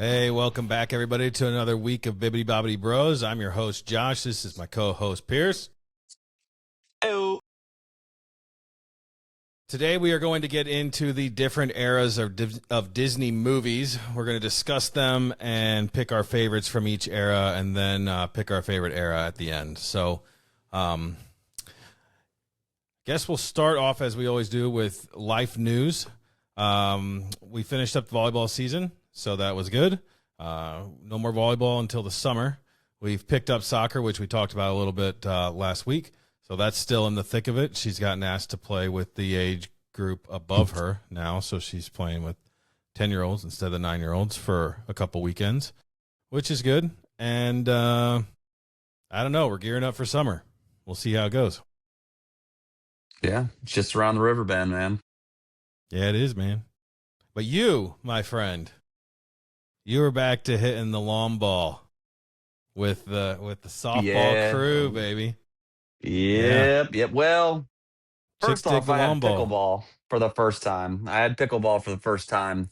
Hey, welcome back, everybody, to another week of Bibbidi Bobbidi Bros. I'm your host, Josh. This is my co-host, Pierce. Hello. Today, we are going to get into the different eras of Disney movies. We're going to discuss them and pick our favorites from each era, and then pick our favorite era at the end. So, guess we'll start off, as we always do, with life news. We finished up the volleyball season, so that was good. No more volleyball until the summer. We've picked up soccer, which we talked about a little bit last week. So that's still in the thick of it. She's gotten asked to play with the age group above her now, so she's playing with 10-year-olds instead of 9-year-olds for a couple weekends, which is good. And I don't know. We're gearing up for summer. We'll see how it goes. Yeah, it's just around the river bend, man. Yeah, it is, man. But you, my friend, you were back to hitting the long ball with the softball crew, baby. Yep. Well, first Chick-stick off, I had long ball. pickleball for the first time. I had pickleball for the first time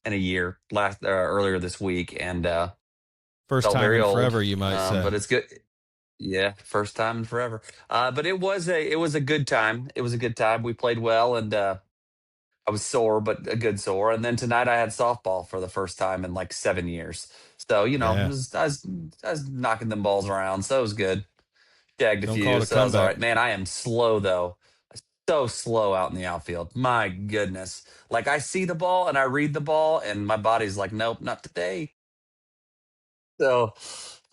in a year earlier this week, and First felt time very in old. forever, you might say. But it's good. Yeah, first time in forever. But it was a good time. It was a good time. We played well, and I was sore, but a good sore. And then tonight I had softball for the first time in like 7 years. So Yeah. I was knocking them balls around, so it was good. Jagged a Don't few, call it a so that was all comeback. right. Man, I am slow though. So slow out in the outfield. My goodness. Like I see the ball and I read the ball and my body's like, nope, not today. So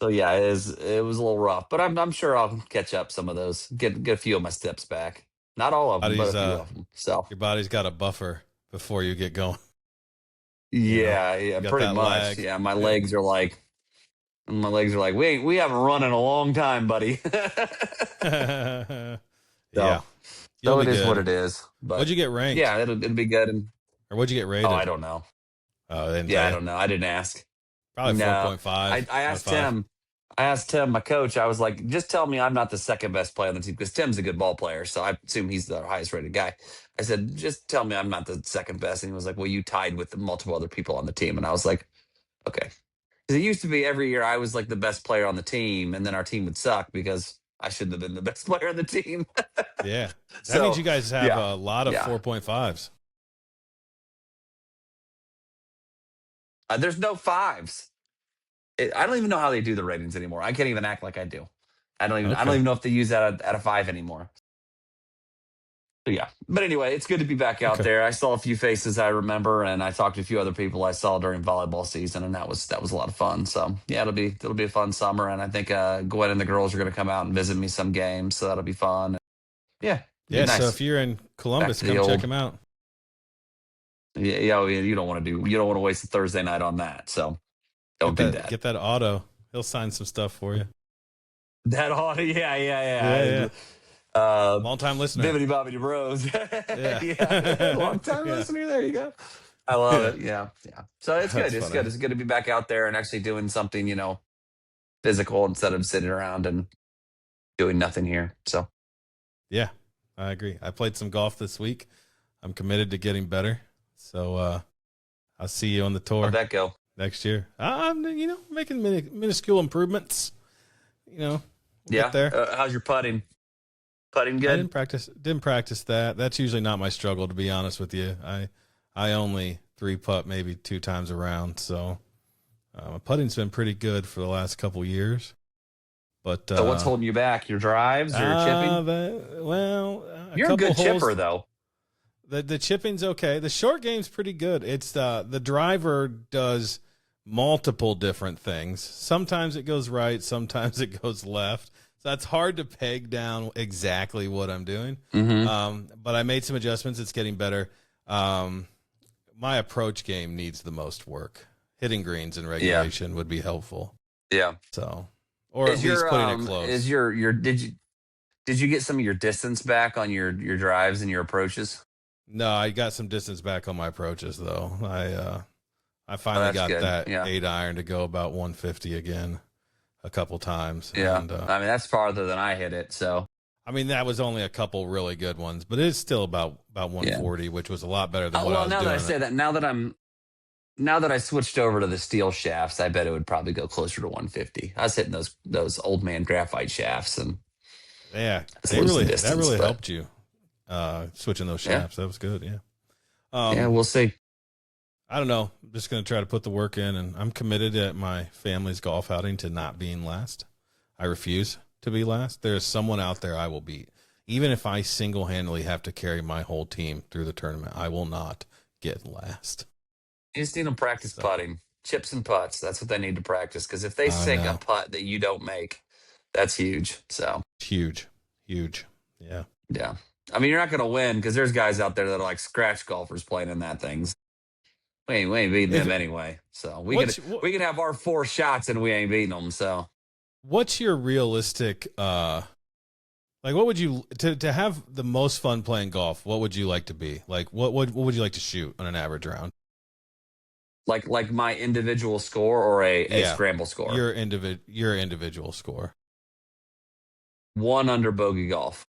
yeah, it was a little rough, but I'm sure I'll catch up some of those. Get a few of my steps back. Not all of them, but a few of them. So Your body's got a buffer before you get going. yeah, You got pretty that much. lag. Yeah, my legs are like, we haven't run in a long time, buddy. Yeah. So You'll it be is good. what it is. But What'd you get ranked? yeah, it'll be good. And Or what'd you get rated? I don't know. Oh, they didn't Yeah, tell I you. don't know. I didn't ask. Probably No, 4.5. I asked Tim. I asked Tim, my coach. I was like, just tell me I'm not the second best player on the team because Tim's a good ball player, so I assume he's the highest rated guy. I said, just tell me I'm not the second best, and he was like, well, you tied with multiple other people on the team, and I was like, okay. Because it used to be every year I was like the best player on the team, and then our team would suck because I shouldn't have been the best player on the team. Yeah. That So, means you guys have yeah, a lot of yeah. 4.5s. There's no fives. I don't even know how they do the ratings anymore. I can't even act like I do. I don't Okay. even know if they use that at a five anymore. So yeah. But anyway, it's good to be back out Okay. there. I saw a few faces I remember, and I talked to a few other people I saw during volleyball season, and that was a lot of fun. So yeah, it'll be a fun summer, and I think Gwen and the girls are going to come out and visit me some games, so that'll be fun. Yeah, it'll Yeah, be so nice. if you're in Back Columbus, to the come check old. him out. Yeah, you don't want to waste a Thursday night on that. So don't do that. Get that auto. He'll sign some stuff for you. That ought yeah. Yeah. Long time listener. Bibbidi Bobbidi Bros. Yeah. Yeah. Long time Yeah. listener. There you go. I love it. Yeah. So it's good. That's It's funny. good. It's good to be back out there and actually doing something, physical instead of sitting around and doing nothing here. So Yeah, I agree. I played some golf this week. I'm committed to getting better. So I'll see you on the tour how'd that go? next year. I'm, making minuscule improvements. We'll Yeah. get there. How's your putting? Putting I good? didn't practice that. That's usually not my struggle, to be honest with you. I only 3-putt maybe 2 times around. So my putting's been pretty good for the last couple years. But So what's holding you back? Your drives or your chipping? You're You're a good chipper, though. The chipping's okay. The short game's pretty good. It's the driver does multiple different things. Sometimes it goes right, sometimes it goes left. So that's hard to peg down exactly what I'm doing. Mm-hmm. But I made some adjustments. It's getting better. My approach game needs the most work. Hitting greens in regulation would be helpful. Yeah. So, or at least putting it close. Is your did you get some of your distance back on your drives and your approaches? No, I got some distance back on my approaches though. I finally got good. that Yeah. 8-iron to go about 150 again a couple times. Yeah. And, I mean, that's farther than I hit it. So I mean, that was only a couple really good ones, but it's still about 140, which was a lot better than what I was now doing. that I say that, now that now that I switched over to the steel shafts, I bet it would probably go closer to 150. I was hitting those old man graphite shafts, and Yeah, it's losing distance. that really but helped you switching those yeah, shafts. That was good. Yeah. yeah, we'll see. I don't know. I'm just going to try to put the work in, and I'm committed at my family's golf outing to not being last. I refuse to be last. There's someone out there I will beat. Even if I single-handedly have to carry my whole team through the tournament, I will not get last. You just need them practice putting, chips and putts. That's what they need to practice. Because if they sink a putt that you don't make, that's huge. So huge. Yeah. Yeah. I mean, you're not going to win because there's guys out there that are like scratch golfers playing in that thing. We ain't beating them anyway. So we can have our 4 shots and we ain't beating them. So what's your realistic, like what would you, to have the most fun playing golf, what would you like to be? Like what would you like to shoot on an average round? Like my individual score or a scramble score? Your individual score. 1 under bogey golf.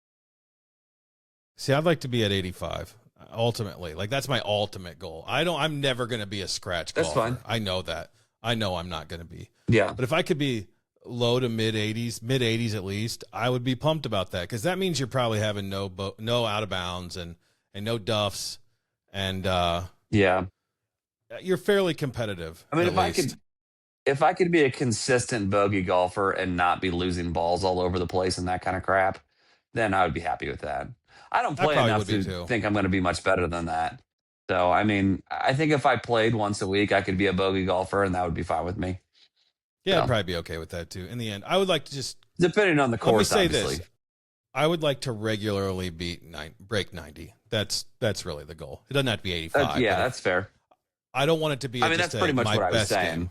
See, I'd like to be at 85 ultimately. Like that's my ultimate goal. I'm never going to be a scratch golfer. That's fine. I know that. I know I'm not going to be. Yeah. But if I could be low to mid 80s at least, I would be pumped about that because that means you're probably having no out of bounds and no duffs and yeah. You're fairly competitive. I mean, if I could be a consistent bogey golfer and not be losing balls all over the place and that kind of crap, then I would be happy with that. I don't play enough to think I'm going to be much better than that. So, I mean, I think if I played once a week, I could be a bogey golfer and that would be fine with me. Yeah, I'd probably be okay with that too. In the end, I would like to just, depending on the course, let me say obviously. This. I would like to regularly break 90. That's really the goal. It doesn't have to be 85. Yeah, that's fair. I don't want it to be. I mean, that's pretty much what I was saying. Game.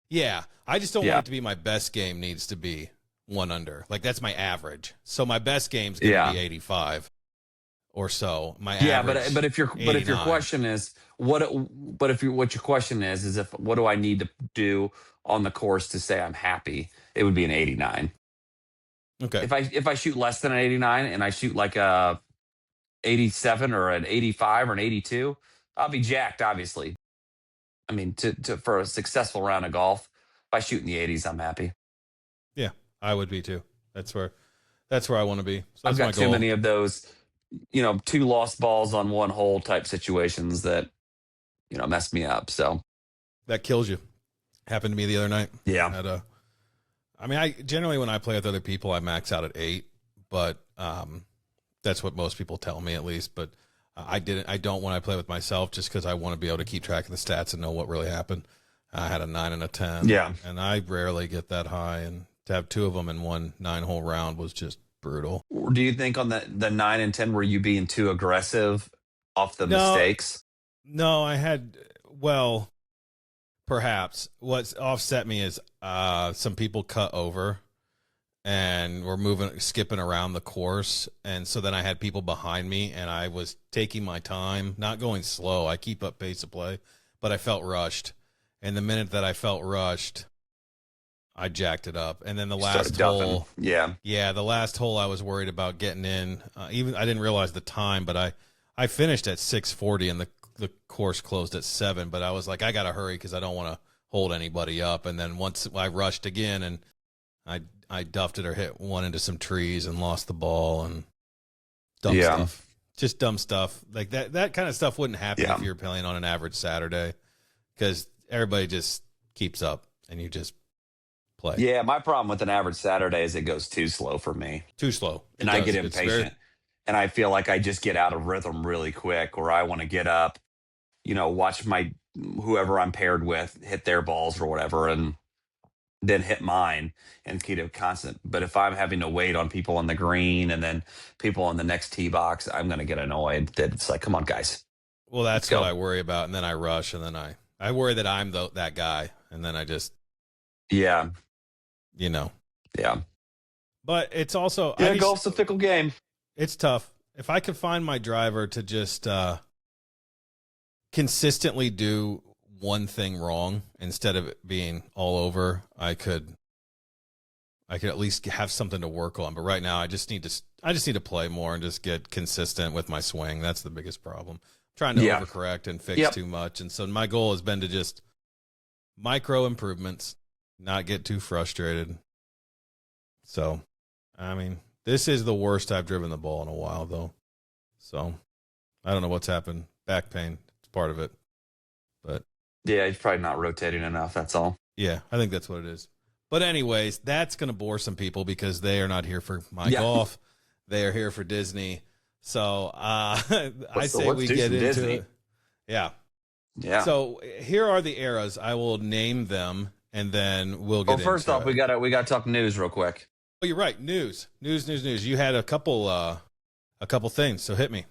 Yeah, I just don't want it to be my best game. Needs to be 1 under. Like that's my average. So my best game's going to be 85 or so. My average. But if your question is what your question is if what do I need to do on the course to say I'm happy? It would be an 89. Okay. If I shoot less than an 89 and I shoot like a 87 or an 85 or an 82, I'll be jacked. Obviously. I mean, for a successful round of golf, if I shoot in the 80s, I'm happy. Yeah, I would be too. That's where I want to be. So I've got too many of those, 2 lost balls on 1 hole type situations that, mess me up. So that kills you. Happened to me the other night. Yeah. I mean, I generally when I play with other people, I max out at 8, but that's what most people tell me at least. But I don't when I play with myself just because I want to be able to keep track of the stats and know what really happened. I had a 9 and a 10. Yeah. And I rarely get that high. And to have 2 of them in one 9-hole round was just brutal. Do you think on the 9 and 10, were you being too aggressive off the mistakes? No, I had, perhaps. What's offset me is some people cut over and were skipping around the course. And so then I had people behind me and I was taking my time, not going slow. I keep up pace of play, but I felt rushed. And the minute that I felt rushed, I jacked it up. And then the last hole, the last hole I was worried about getting in. Even I didn't realize the time, but I finished at 6:40 and the course closed at 7. But I was like, I got to hurry because I don't want to hold anybody up. And then once I rushed again and I duffed it or hit one into some trees and lost the ball and dumb stuff. Just dumb stuff. Like that kind of stuff wouldn't happen if you're playing on an average Saturday because everybody just keeps up and you just play. Yeah, my problem with an average Saturday is it goes too slow for me. Too slow. And I get impatient. And I feel like I just get out of rhythm really quick or I want to get up, watch whoever I'm paired with hit their balls or whatever and then hit mine and keep it constant. But if I'm having to wait on people on the green and then people on the next tee box, I'm going to get annoyed that it's like, come on, guys. Well, that's what I worry about. And then I rush and then I worry that I'm that guy. And then I just. Yeah. Yeah. But it's also. Golf's a fickle game. It's tough. If I could find my driver to just consistently do one thing wrong instead of it being all over, I could at least have something to work on. But right now I just need to play more and just get consistent with my swing. That's the biggest problem. trying to Yeah. overcorrect and fix Yep. too much. And so my goal has been to just micro improvements, not get too frustrated. So, I mean, this is the worst I've driven the ball in a while, though. So, I don't know what's happened. Back pain, it's part of it. But Yeah, he's probably not rotating enough. That's all. yeah, I think that's what it is. But anyways, that's going to bore some people because they are not here for my Yeah. golf. They are here for Disney. So I say let's we do get some into Disney. it. Yeah. Yeah. So here are the eras. I will name them, and then we'll get. Well, first into off, it. we got to talk news real quick. Oh, you're right. News. You had a couple things. So hit me.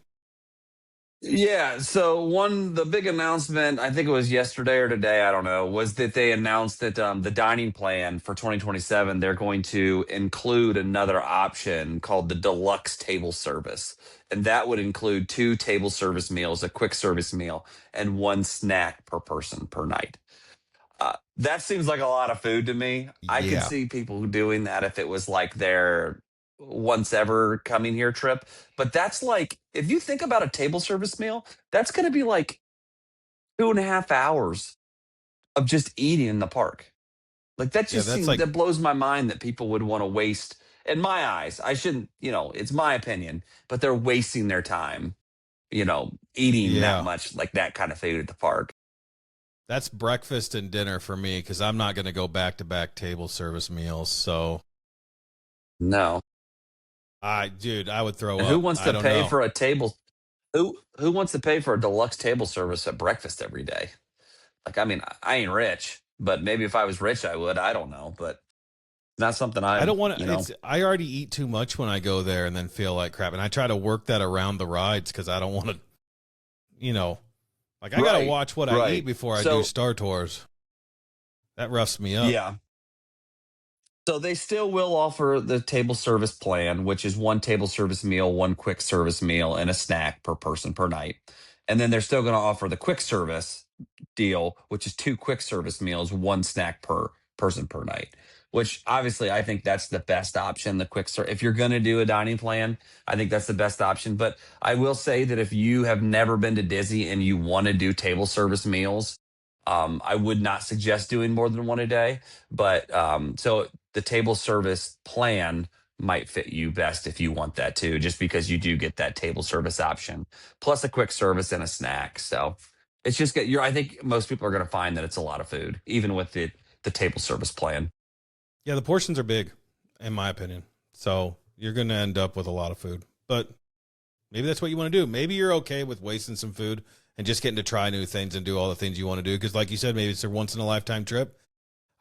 Yeah. So the big announcement, I think it was yesterday or today, I don't know, was that they announced that the dining plan for 2027, they're going to include another option called the deluxe table service. And that would include 2 table service meals, a quick service meal, and 1 snack per person per night. That seems like a lot of food to me. I could Yeah. see people doing that if it was like their once ever coming here trip. But that's like, if you think about a table service meal, that's going to be like 2.5 hours of just eating in the park. Like that Yeah, just that's seems, like that blows my mind that people would want to waste. In my eyes, I shouldn't, it's my opinion, but they're wasting their time, eating that yeah. much, like that kind of food at the park. That's breakfast and dinner for me because I'm not going to go back to back table service meals. So No. I would throw And up. who wants I to don't pay know. for a table? Who wants to pay for a deluxe table service at breakfast every day? Like, I mean, I ain't rich, but maybe if I was rich, I would. I don't know, but not something I I'm. don't want to. I already eat too much when I go there and then feel like crap. And I try to work that around the rides because I don't want to, like I got to watch what I eat before I do Star Tours. That roughs me up. Yeah. So they still will offer the table service plan, which is 1 table service meal, 1 quick service meal, and a snack per person per night. And then they're still going to offer the quick service deal, which is 2 quick service meals, 1 snack per person per night. Which obviously I think that's the best option. The quick service, if you're going to do a dining plan, I think that's the best option. But I will say that if you have never been to Disney and you want to do table service meals, I would not suggest doing more than 1 a day. But so the table service plan might fit you best if you want that too, just because you do get that table service option plus a quick service and a snack. So it's just get I think most people are going to find that it's a lot of food, even with the table service plan. Yeah, the portions are big, in my opinion. So you're going to end up with a lot of food. But maybe that's what you want to do. Maybe you're okay with wasting some food and just getting to try new things and do all the things you want to do. Because like you said, maybe it's a once in a lifetime trip.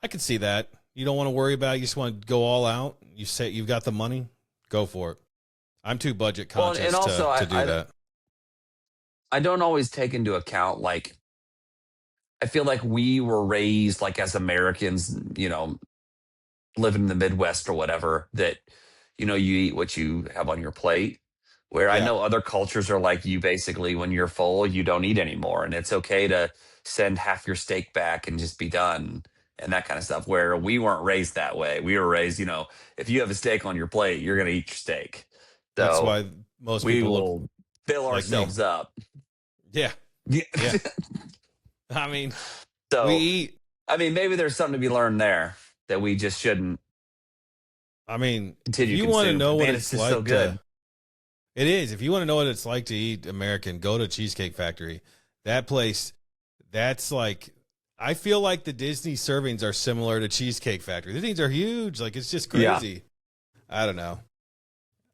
I could see that. You don't want to worry about it. You just want to go all out. You say you've got the money, go for it. I'm too budget conscious and also, to do that. I don't always take into account, like, I feel like we were raised like as Americans, living in the Midwest or whatever, that, you eat what you have on your plate. Where I Yeah. know other cultures are like, you basically, when you're full, you don't eat anymore. And it's okay to send half your steak back and just be done and that kind of stuff. Where we weren't raised that way. We were raised, if you have a steak on your plate, you're going to eat your steak. So That's why most we people will fill like ourselves me. up. Yeah. Yeah. I mean, So, we eat. I mean, maybe there's something to be learned there that we just shouldn't I mean, continue. if you want to know what Man, it's just like so good. it is. If you want to know what it's like to eat American, go to Cheesecake Factory. That place, that's like, I feel like the Disney servings are similar to Cheesecake Factory. The things are huge. Like, it's just crazy. Yeah. I don't know.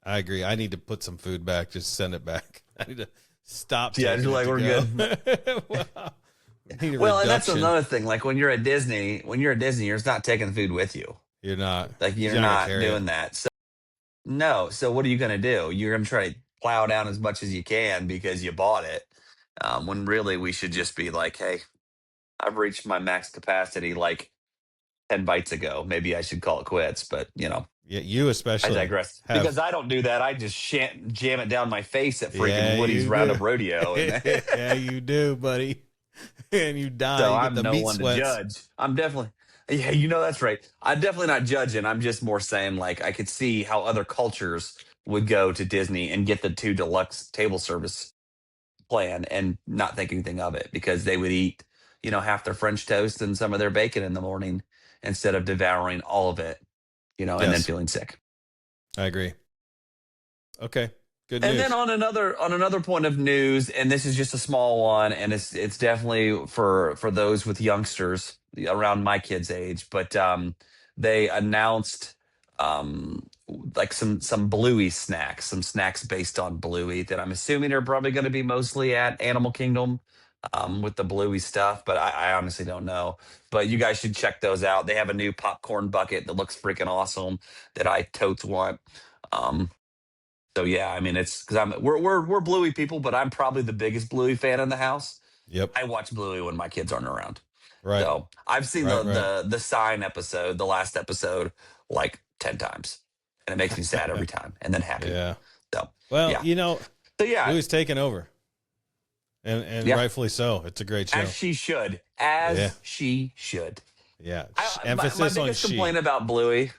I agree. I need to put some food back. Just send it back. I need to stop. Yeah, taking like it to we're go. good. Well, and that's reduction. another thing. Like when you're at Disney, you're just not taking the food with you. You're not. Like you're not not gonna carry doing it. that. So no. So what are you going to do? You're going to try to plow down as much as you can because you bought it. When really we should just be like, hey, I've reached my max capacity like 10 bites ago. Maybe I should call it quits. But Yeah, you I especially. digress. Because I don't do that. I just jam it down my face at freaking Yeah, Woody's you Roundup do. Rodeo. And Yeah, you do, buddy. And you die. so You get I'm the no meat one sweats. to judge. I'm definitely, yeah, that's right. I'm definitely not judging. I'm just more saying, like, I could see how other cultures would go to Disney and get the 2 deluxe table service plan and not think anything of it because they would eat, half their French toast and some of their bacon in the morning instead of devouring all of it, and then Yes, feeling sick. I agree. Okay, good And news. then on another point of news, and this is just a small one, and it's definitely for those with youngsters around my kids' age, but they announced like some Bluey snacks, some snacks based on Bluey that I'm assuming are probably going to be mostly at Animal Kingdom with the Bluey stuff, but I honestly don't know. But you guys should check those out. They have a new popcorn bucket that looks freaking awesome that I totes want. Um, so yeah, I mean it's because we're Bluey people, but I'm probably the biggest Bluey fan in the house. Yep. I watch Bluey when my kids aren't around. Right. So I've seen Right. the sign episode, the last episode, like 10 times. And it makes me sad every time and then happy. Yeah. So Well, yeah. So Bluey's taken over, and Yeah. rightfully so. It's a great show. As she should. As Yeah. she should. Yeah. My Emphasis on biggest she. complaint about Bluey,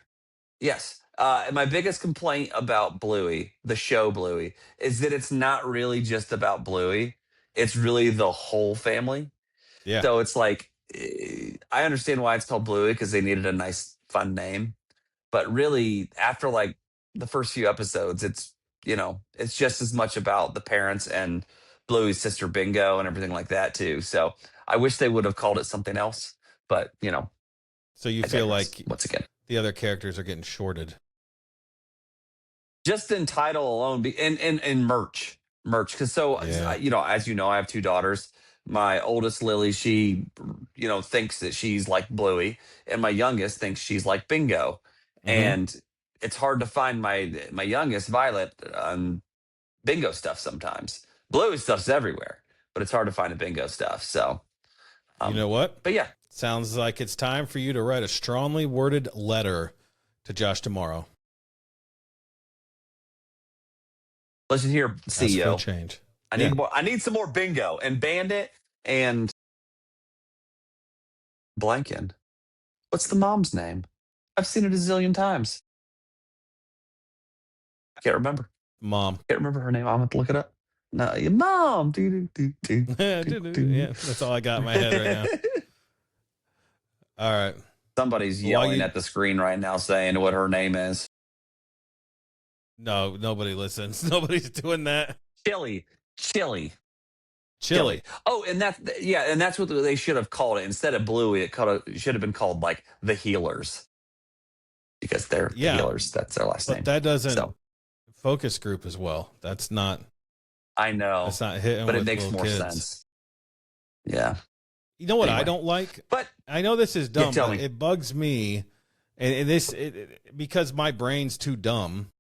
yes. My biggest complaint about Bluey, the show Bluey, is that it's not really just about Bluey. It's really the whole family. Yeah. So it's like, I understand why it's called Bluey because they needed a nice, fun name. But really, after like the first few episodes, it's just as much about the parents and Bluey's sister Bingo and everything like that too. So I wish they would have called it something else. But So you I feel digress, like once again, the other characters are getting shorted. just in title alone, and merch. Because Yeah. as you know, I have two daughters. My oldest Lily, she thinks that she's like Bluey, and my youngest thinks she's like Bingo. Mhm. And it's hard to find my youngest Violet on Bingo stuff sometimes. Bluey stuff's everywhere, but it's hard to find a Bingo stuff. So, You know what? but yeah, Sounds like it's time for you to write a strongly worded letter to Josh tomorrow. listen here, Ask for a CEO. change. I Yeah. need more. I need some more Bingo and Bandit and Blankin. What's the mom's name? I've seen it a zillion times. I can't remember. Mom. Can't remember her name. I'm gonna have to look it up. No, your mom. Yeah, that's all I got in my head right now. All right. Somebody's While yelling you- at the screen right now saying what her name is. No, nobody listens. Nobody's doing that. Chili. Chili. Oh, and that's what they should have called it. Instead of Bluey, it should have been called like the Healers. Because they're Yeah. Healers. That's their last But name. that doesn't So focus group as well. That's not I know. hitting But it with makes little more kids. sense. Yeah. You know what I Anyway. don't like? But I know this is dumb, tell but me. it bugs me, because my brain's too dumb,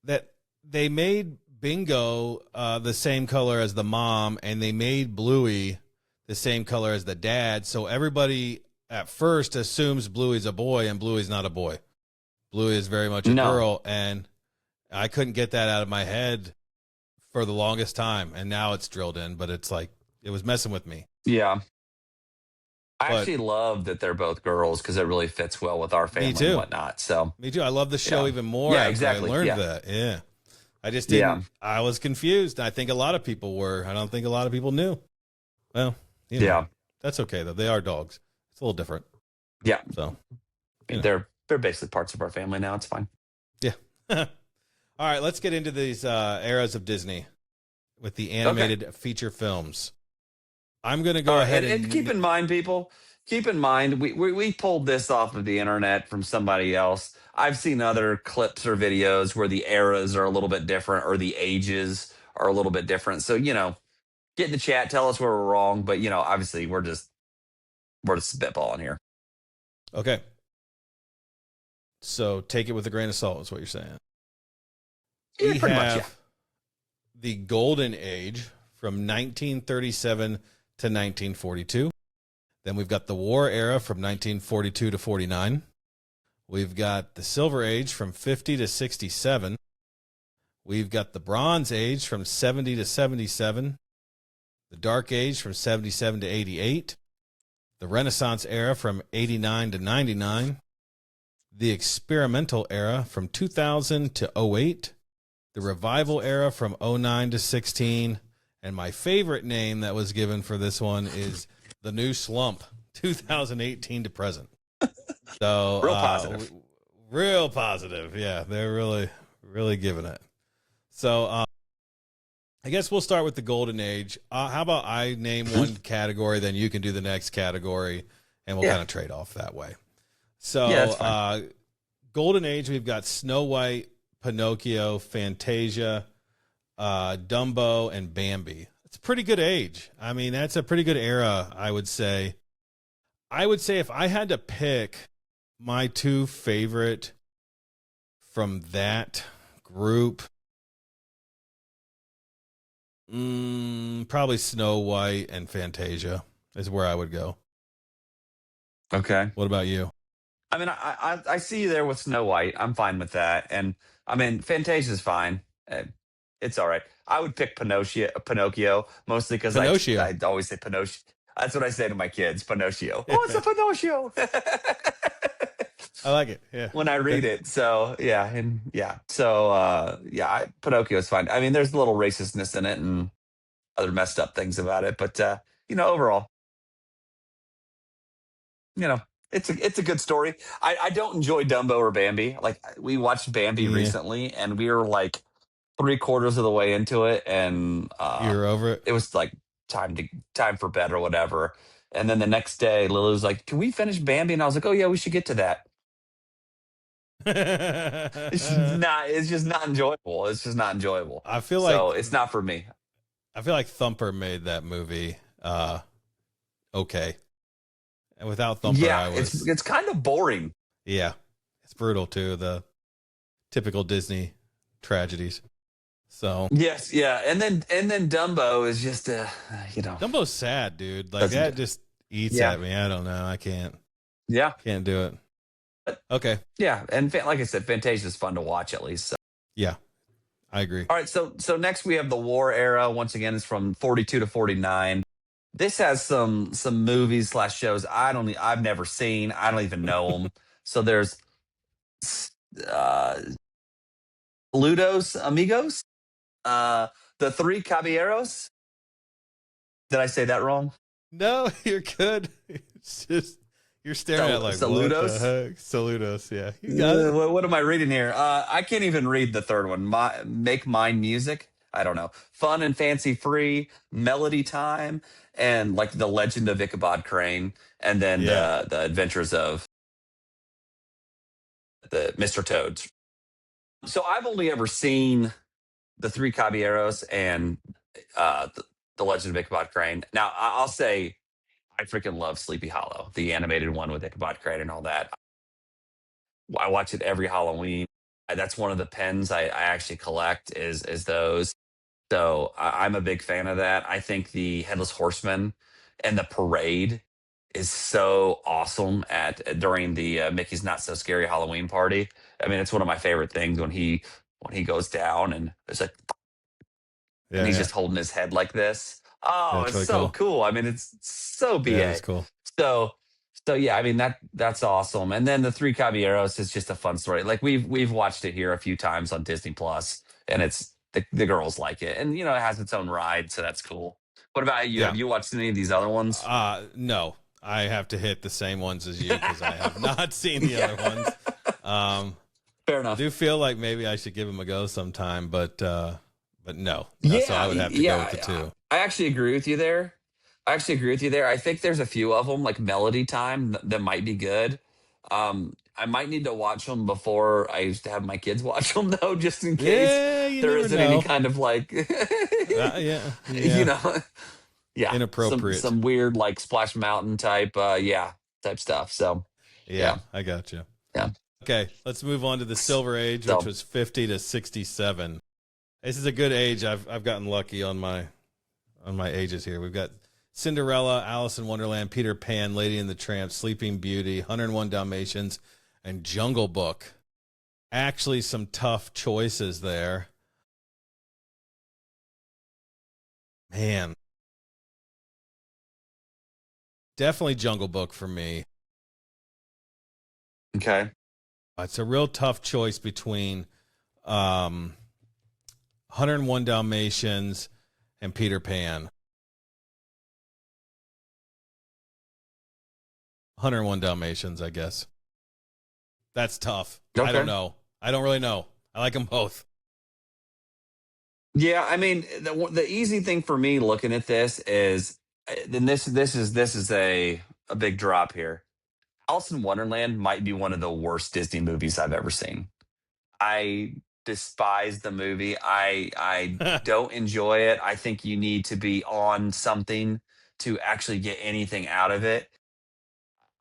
that they made Bingo the same color as the mom, and they made Bluey the same color as the dad. So everybody at first assumes Bluey's a boy, and Bluey's not a boy. Bluey is very much a No. girl, and I couldn't get that out of my head for the longest time, and now it's drilled in. But it's like it was messing with me. yeah. I But- actually love that they're both girls because it really fits well with our family too. and whatnot. So Me too. I love the show Yeah. even more. Yeah, after exactly. I learned Yeah. that. Yeah. I just didn't. Yeah. I was confused. I think a lot of people were. I don't think a lot of people knew. Well, yeah. that's okay though. They are dogs. It's a little different. Yeah. So, I mean, they're basically parts of our family now. It's fine. all right, let's get into these eras of Disney with the animated feature films. I'm going to go All right, ahead and keep in mind, people, we pulled this off of the internet from somebody else. I've seen other clips or videos where the eras are a little bit different or the ages are a little bit different. So, get in the chat, tell us where we're wrong. But, obviously we're just spitballing here. Okay. So take it with a grain of salt is what you're saying. Yeah, We pretty much, have yeah. the Golden Age from 1937 to 1942. Then we've got the War Era from 1942 to 49. We've got the Silver Age from 50 to 67. We've got the Bronze Age from 70 to 77. The Dark Age from 77 to 88. The Renaissance Era from 89 to 99. The Experimental Era from 2000 to 08. The Revival Era from 09 to 16. And my favorite name that was given for this one is The New Slump, 2018 to present. So Real positive. Real positive. Yeah, they're really, really giving it. So I guess we'll start with the Golden Age. How about I name one category, then you can do the next category, and we'll kind of trade off that way. So Golden Age, we've got Snow White, Pinocchio, Fantasia, Dumbo, and Bambi. It's a pretty good age. I mean, that's a pretty good era, I would say. I would say if I had to pick my two favorite from that group, probably Snow White and Fantasia is where I would go. Okay. What about you? I mean, I see you there with Snow White. I'm fine with that. And I mean, Fantasia's fine. It's all right. I would pick Pinocchio mostly because I always say Pinocchio. That's what I say to my kids, Pinocchio. Oh, it's a Pinocchio. I like it. Yeah. When I read it. So, yeah. So, Pinocchio is fine. I mean, there's a little racistness in it and other messed up things about it. But, overall, it's a good story. I don't enjoy Dumbo or Bambi. Like, we watched Bambi recently, and we were like 3/4 of the way into it, and you're over it. It was like time for bed or whatever. And then the next day, Lily was like, "Can we finish Bambi?" And I was like, "Oh yeah, we should get to that." It's just not enjoyable. It's just not enjoyable. I feel like so it's not for me. I feel like Thumper made that movie okay. And without Thumper, it's kind of boring. Yeah, it's brutal too. The typical Disney tragedies. So yes, yeah, and then Dumbo is just Dumbo's sad, dude. Like that just eats at me. I don't know. I can't. Yeah, can't do it. But, okay. Yeah, and like I said, Fantasia is fun to watch at least. So. Yeah, I agree. All right, so next we have the war era. Once again, it's from 42 to 49. This has some movies / shows I've never seen. I don't even know them. So there's Ludos Amigos, the Three Caballeros. Did I say that wrong? No, you're good. It's just you're staring at like Saludos. What the heck? Saludos, yeah. You got it. What am I reading here? I can't even read the third one. Make Mine Music. I don't know. Fun and Fancy Free, Melody Time, and like The Legend of Ichabod Crane, and then the Adventures of the Mr. Toads. So I've only ever seen the Three Caballeros and the Legend of Ichabod Crane. Now I'll say I freaking love Sleepy Hollow, the animated one with Ichabod Crane and all that. I watch it every Halloween. That's one of the pens I actually collect is those. So I'm a big fan of that. I think the Headless Horseman and the parade is so awesome during the Mickey's Not So Scary Halloween party. I mean, it's one of my favorite things when he goes down and it's like, and he's just holding his head like this. Oh, it's really so cool. I mean, it's so BA. Yeah, it's cool. So yeah, I mean that's awesome. And then the Three Caballeros is just a fun story. Like we've watched it here a few times on Disney Plus, and it's the girls like it, and it has its own ride, so that's cool. What about you? Yeah. Have you watched any of these other ones? No, I have to hit the same ones as you because I have not seen the other ones. Fair enough. I do feel like maybe I should give them a go sometime, but no. So I would have to go with the two. I actually agree with you there. I think there's a few of them, like Melody Time, that might be good. I might need to watch them before I used to have my kids watch them, though, just in case there isn't any kind of like, inappropriate, some weird like Splash Mountain type stuff. So I got you. Yeah. Okay, let's move on to the Silver Age, which was 50 to 67. This is a good age. I've gotten lucky on my ages here. We've got Cinderella, Alice in Wonderland, Peter Pan, Lady and the Tramp, Sleeping Beauty, 101 Dalmatians, and Jungle Book. Actually, some tough choices there. Man. Definitely Jungle Book for me. Okay. It's a real tough choice between 101 Dalmatians and Peter Pan. 101 Dalmatians, I guess. That's tough. I don't Okay. know. I don't really know. I like them both. Yeah, I mean, the easy thing for me looking at this is, then this is a big drop here. Alice in Wonderland might be one of the worst Disney movies I've ever seen. I despise the movie. I don't enjoy it. I think you need to be on something to actually get anything out of it.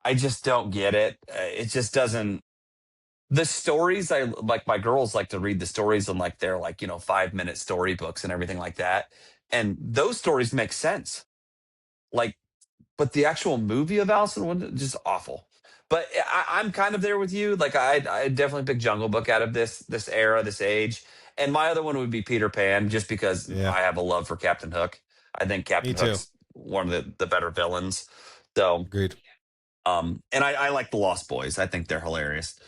I just don't get it. It just doesn't. The stories I like, my girls like to read the stories on like their like 5-minute storybooks and everything like that, and those stories make sense. Like, but the actual movie of Alice in Wonderland just awful. But I'm kind of there with you. Like I definitely pick Jungle Book out of this era, this age, and my other one would be Peter Pan, just because Yeah, I have a love for Captain Hook. I think me Captain too. Hook's one of the better villains. So, Agreed. and I like the Lost Boys. I think they're hilarious.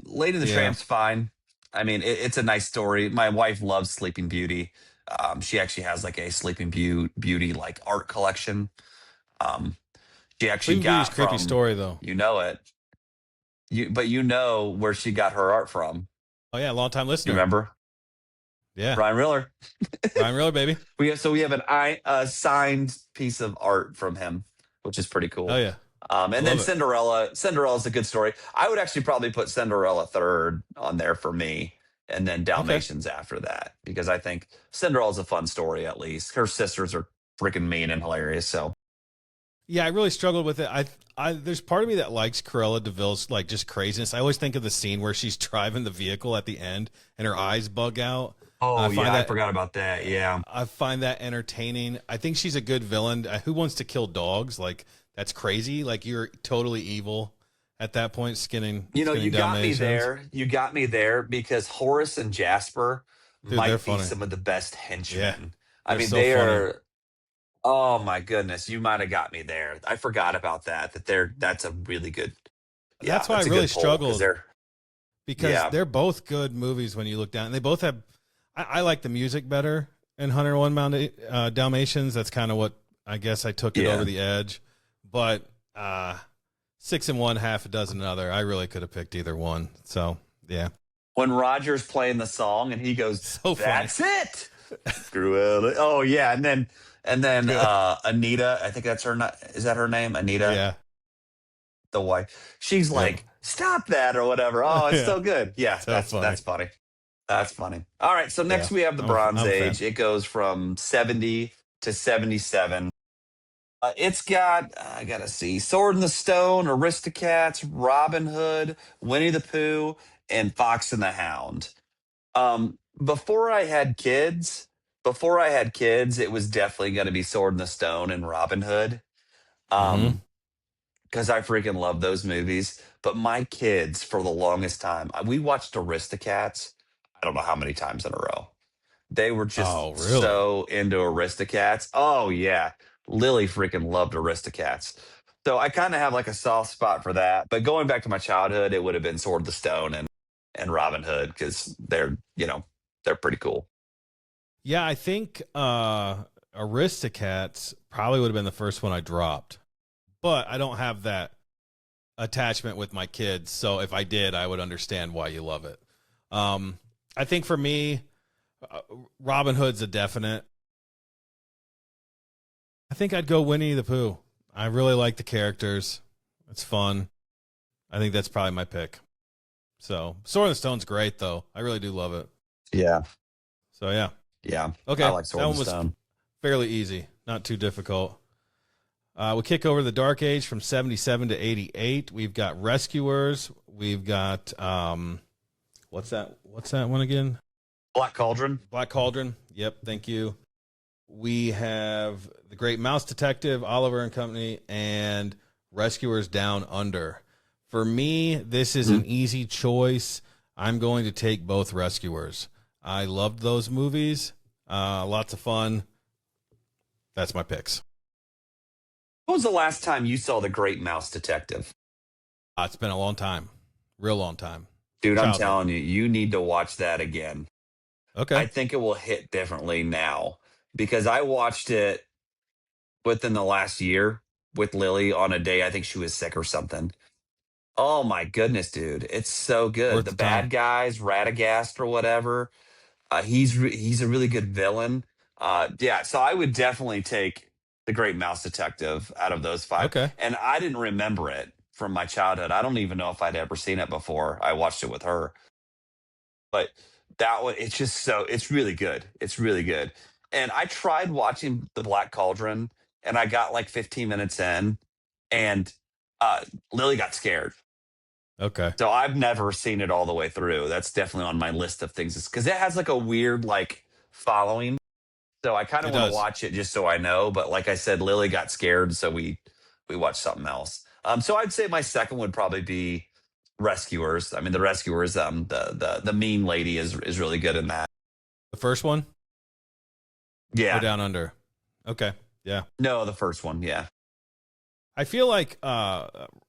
Lady and the Yeah. Tramp's fine. I mean, it's a nice story. My wife loves Sleeping Beauty. She actually has like a Beauty like art collection. Um, she actually Sleeping Beauty's got creepy from, story, though. you know it, but where she got her art from. Oh, yeah. Long time You listener. remember Yeah. Ryan Riller? Ryan Riller, baby. We have a signed piece of art from him, which is pretty Oh, cool. yeah. I And then love it. Cinderella's a good story. I would actually probably put Cinderella third on there for me, and then Okay. Dalmatians after that, because I think Cinderella's a fun story. At least her sisters are freaking mean and hilarious. So Yeah, I really struggled with it. There's part of me that likes Cruella Deville's like just craziness. I always think of the scene where she's driving the vehicle at the end and her eyes bug out. I oh find yeah, I that forgot about that. Yeah, I find that entertaining. I think she's a good villain. Who wants to kill dogs? Like that's crazy. Like you're totally evil at that point, skinning you got me Dalmatians. there. You got me there because Horace and Jasper Dude, they're might be funny. some of the best Yeah, henchmen. I they're mean, so they funny. are. Oh my goodness, you might have got me there. I forgot about that. That's a really good. Yeah, That's why I that's a really good poll because struggled they're. because Yeah, they're both good movies when you look down. They both have. I like the music better in 101 Dalmatians. That's kind of what I guess I took it over yeah. the edge. But six and one, half a dozen another. I really could have picked either one. So yeah, When Roger's playing the song and he goes, so funny. "That's it." Cruella. Oh yeah, and then Anita. I think that's her. Is that her name? Anita, Yeah, the wife. She's yep, like, "Stop that" or whatever. Oh, it's yeah, so good. Yeah, so that's funny. funny. That's funny. All right, so Yeah, next we have the I'm Bronze a fan. Age. It goes from 70 to 77. It's got, I gotta see, Sword in the Stone, Aristocats, Robin Hood, Winnie the Pooh, and Fox and the Hound. Before I had kids, it was definitely going to be Sword in the Stone and Robin Hood. Hmm. Um, because I freaking love those movies. But my kids, for the longest time, we watched Aristocats. I don't know how many times in a row. They were Oh, just really? so into Aristocats. Oh yeah, Lily freaking loved Aristocats. So I kind of have like a soft spot for that. But going back to my childhood, it would have been Sword of the Stone and Robin Hood because they're pretty cool. Yeah, I think Aristocats probably would have been the first one I dropped, but I don't have that attachment with my kids. So if I did, I would understand why you love it. I think for me, uh, Robin Hood's a definite. I think I'd go Winnie the Pooh. I really like the characters. It's fun. I think that's probably my pick. So Sword in the Stone's great though. I really do love it. Yeah, So yeah. yeah, I Okay. like That Sword one and was Stone. fairly easy. Not too difficult. We kick over to the Dark Age from 77 to 88. We've got Rescuers. We've got what's that? What's that one again? Black Cauldron. Black Cauldron. Yep, thank you. We have The Great Mouse Detective, Oliver and Company, and Rescuers Down Under. For me, this is Mhm. an easy choice. I'm going to take both Rescuers. I loved those movies. Lots of fun. That's my picks. When was the last time you saw The Great Mouse Detective? It's been a long time, real long time. Dude, I'm Childhood. telling you, you need to watch that again. I Okay. think it will hit differently now because I watched it within the last year with Lily on a day I think she was sick or something. Oh my goodness, dude. It's so good. Worth The the time. bad guys, Radagast or whatever. He's a really good villain. Yeah, so I would definitely take The Great Mouse Detective out of those five. Okay. And I didn't remember it from my childhood. I don't even know if I'd ever seen it before. I watched it with her. But that one, it's really good. It's really good. And I tried watching The Black Cauldron and I got like 15 minutes in and uh Lily got scared. Okay. So I've never seen it all the way through. That's definitely on my list of things because it has like a weird like following. So I kind of It want to does. watch it just so I know. But like I said, Lily got scared, so we watched something else. So I'd say my second would probably be Rescuers. I mean, the Rescuers. The mean lady is really good in that. The first one or Yeah. Down Under? Okay. Yeah. No, the first one. Yeah. I feel like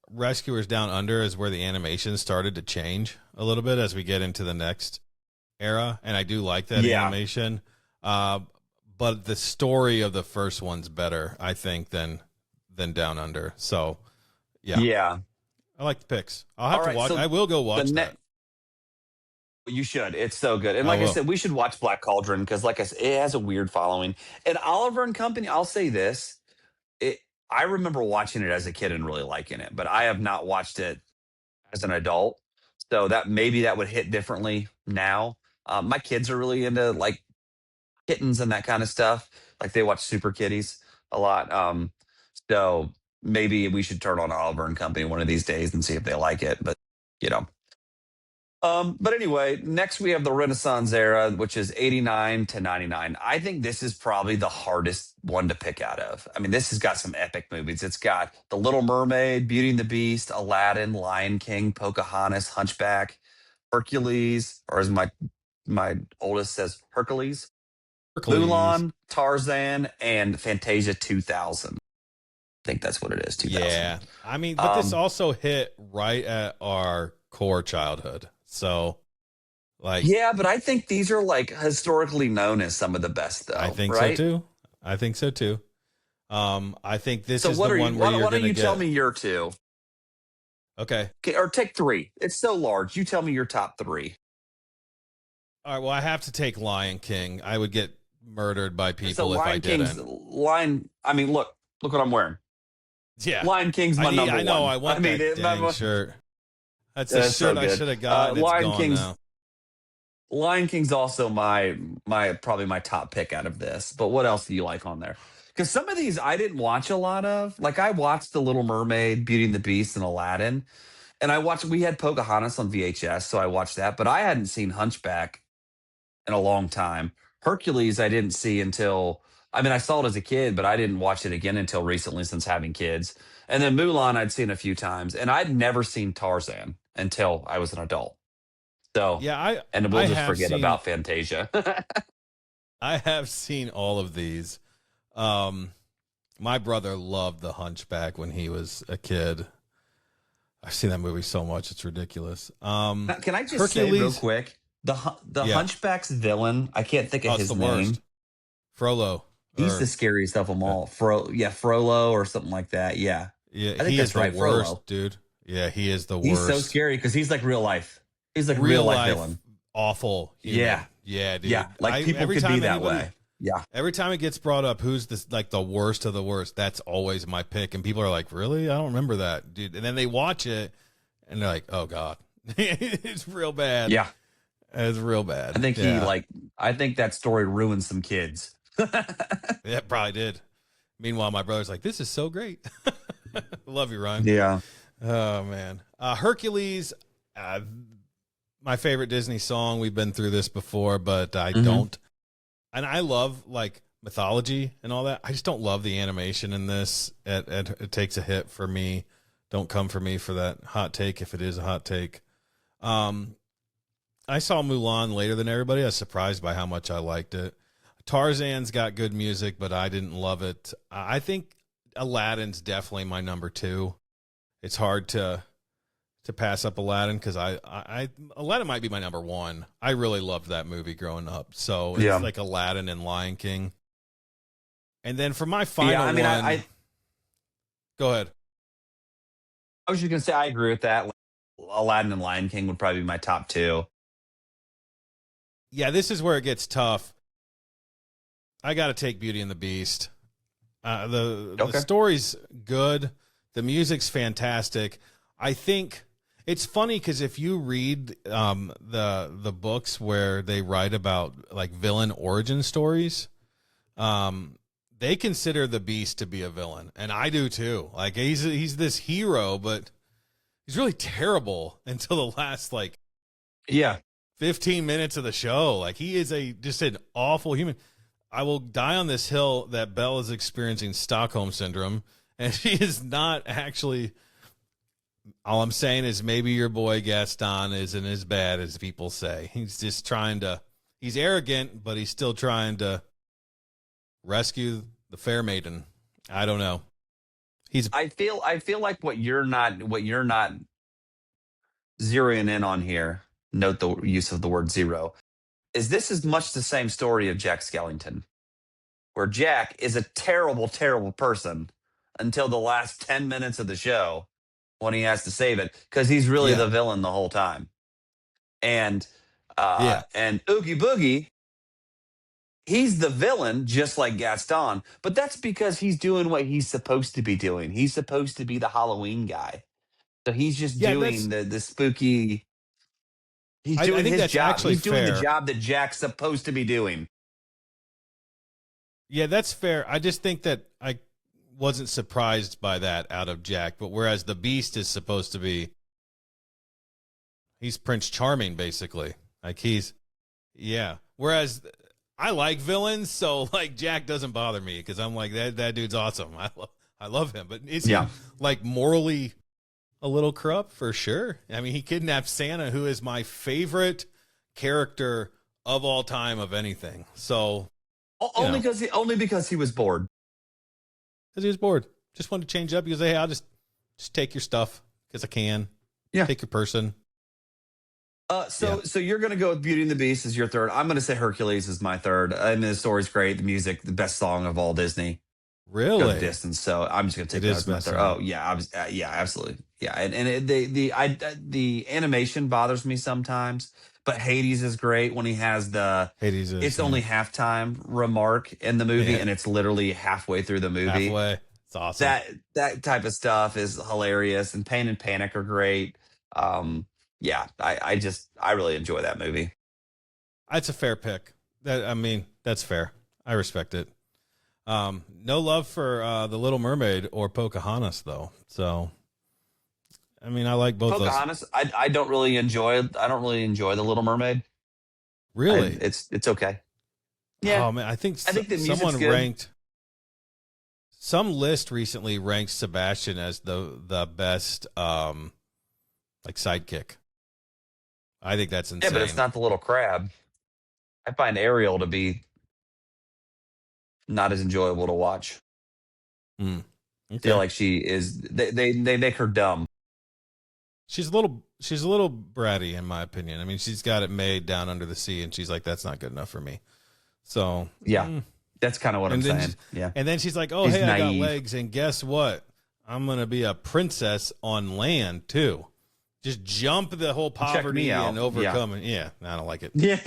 Rescuers Down Under is where the animation started to change a little bit as we get into the next era, and I do like that Yeah. animation. But the story of the first one's better, I think, than Down Under. So, yeah, Yeah. I like the picks. I'll have All to right, watch. so I will go watch the that. You should. It's so good. And I like I will. said, we should watch Black Cauldron because, like I said, it has a weird following. And Oliver and Company, I'll say this: it. I remember watching it as a kid and really liking it, but I have not watched it as an adult. So that maybe that would hit differently now. My kids are really into like kittens and that kind of stuff. Like they watch Super Kitties a lot. So maybe we should turn on Oliver and Company one of these days and see if they like it. But you know. But anyway, next we have the Renaissance era, which is 89 to 99. I think this is probably the hardest one to pick out of. I mean, this has got some epic movies. It's got The Little Mermaid, Beauty and the Beast, Aladdin, Lion King, Pocahontas, Hunchback, Hercules, or as my oldest says, Hercules, Hercules. Mulan, Tarzan, and Fantasia 2000. I think that's what it is, 2000. Yeah, I mean, but this Um, also hit right at our core childhood. So, like, yeah, but I think these are like historically known as some of the best, I though, think so right? too. I think so too. I think this So is what the are you? one where you're Why don't gonna you tell get. me your two? Okay. Okay, or take three. It's so large. You tell me your top three. All right. Well, I have to take Lion King. I would get murdered by So people if I Lion King's didn't. line. I mean, look what I'm wearing. Yeah. Lion King's my number I know. one. I want mean, that dang shirt. That's a that's so shirt I good. should have gotten. It's Lion gone King's now. Lion King's also my probably my top pick out of this. But what else do you like on there? Because some of these I didn't watch a lot of. Like I watched The Little Mermaid, Beauty and the Beast, and Aladdin. And I watched. We had Pocahontas on VHS, so I watched that. But I hadn't seen Hunchback in a long time. Hercules, I didn't see until. I mean, I saw it as a kid, but I didn't watch it again until recently since having kids. And then Mulan, I'd seen a few times, and I'd never seen Tarzan until I was an adult. So, Yeah. I and we'll I just have forget seen about Fantasia. I have seen all of these. Um, my brother loved The Hunchback when he was a kid. I've seen that movie so much; it's ridiculous. Now, can I just say real Hercules. quick, the Yeah. Hunchback's villain? I can't think of Oh, it's his the name. worst. Frollo. He's Or the scariest of them uh, all. Frollo or something like that. Yeah, yeah, I think he is that's the right. worst, Frollo. dude. Yeah, he is the He's so worst. scary because he's like real life. He's like real Real life life, villain. awful human. Yeah. Yeah, dude. Yeah, like people every could be time that anybody, way. Yeah. every time it gets brought up, who's this like the worst of the worst? That's always my pick, and people are like, "Really? I don't remember that, dude." And then they watch it, and they're like, "Oh God, it's real bad. Yeah. It's real bad." I think Yeah. I think that story ruined some kids. Yeah, probably did. Meanwhile, my brother's like, "This is so great." Love you, Ryan. Yeah. Oh man, Hercules, my favorite Disney song. We've been through this before, but I Mhm. don't. And I love like mythology and all that. I just don't love the animation in this. It takes a hit for me. Don't come for me for that hot take if it is a hot take. Um, I saw Mulan later than everybody. I was surprised by how much I liked it. Tarzan's got good music, but I didn't love it. I think Aladdin's definitely my number two. It's hard to pass up Aladdin because Aladdin might be my number one. I really loved that movie growing up. So it's Yeah. like Aladdin and Lion King. And then for my final Yeah, I mean, one, go ahead. I was just gonna say I agree with that. Aladdin and Lion King would probably be my top two. Yeah, this is where it gets tough. I got to take Beauty and the Beast. The story's good. The music's fantastic. I think it's funny because if you read the books where they write about like villain origin stories, they consider the Beast to be a villain, and I do too. Like he's this hero, but he's really terrible until the last 15 minutes of the show. Like he is just an awful human. I will die on this hill that Belle is experiencing Stockholm syndrome, and she is not actually. All I'm saying is maybe your boy Gaston isn't as bad as people say. He's just trying to. He's arrogant, but he's still trying to rescue the fair maiden. I don't know. I feel like what you're not zeroing in on here. Note the use of the word zero. This is much the same story of Jack Skellington, where Jack is a terrible, terrible person until the last 10 minutes of the show when he has to save it because he's really the villain the whole time. And Oogie Boogie, he's the villain just like Gaston, but that's because he's doing what he's supposed to be doing. He's supposed to be the Halloween guy. So he's just doing the spooky. He's doing his job. He's doing the job that Jack's supposed to be doing. Yeah, that's fair. I just think that I wasn't surprised by that out of Jack, but whereas the Beast is supposed to be, he's Prince Charming, basically. Like Whereas I like villains, so like Jack doesn't bother me because I'm like that dude's awesome. I love him, but is he like morally a little corrupt? For sure. I mean, he kidnapped Santa, who is my favorite character of all time of anything. So only because he was bored. Because he was bored. Just wanted to change up. He goes, hey, I'll just take your stuff because I can. Yeah. Take your person. So you're going to go with Beauty and the Beast as your third. I'm going to say Hercules is my third. I mean, the story's great. The music, the best song of all Disney. Really? Go the distance. So I'm just going to take that as my third. Oh, yeah. Yeah, absolutely. Yeah. And the animation bothers me sometimes, but Hades is great when he has it's only halftime remark in the movie, and it's literally halfway through the movie. Halfway. It's awesome. That type of stuff is hilarious, and Pain and Panic are great. I really enjoy that movie. That's a fair pick. That's fair. I respect it. No love for The Little Mermaid or Pocahontas, though. So, I mean, I like both. Pocahontas, I don't really enjoy. I don't really enjoy The Little Mermaid. Really, it's okay. Yeah. Oh man, I think the someone ranked. Some list recently ranked Sebastian as the best sidekick. I think that's insane. Yeah, but it's not the little crab. I find Ariel to be not as enjoyable to watch. Okay. I feel like she is. They make her dumb. She's a little bratty, in my opinion. I mean, she's got it made down under the sea, and she's like, "That's not good enough for me." So that's kind of what I'm saying. And then she's like, "Oh, hey, naive. I got legs, and guess what? I'm gonna be a princess on land too. Just jump the whole poverty and overcome it." Yeah, I don't like it. Yeah,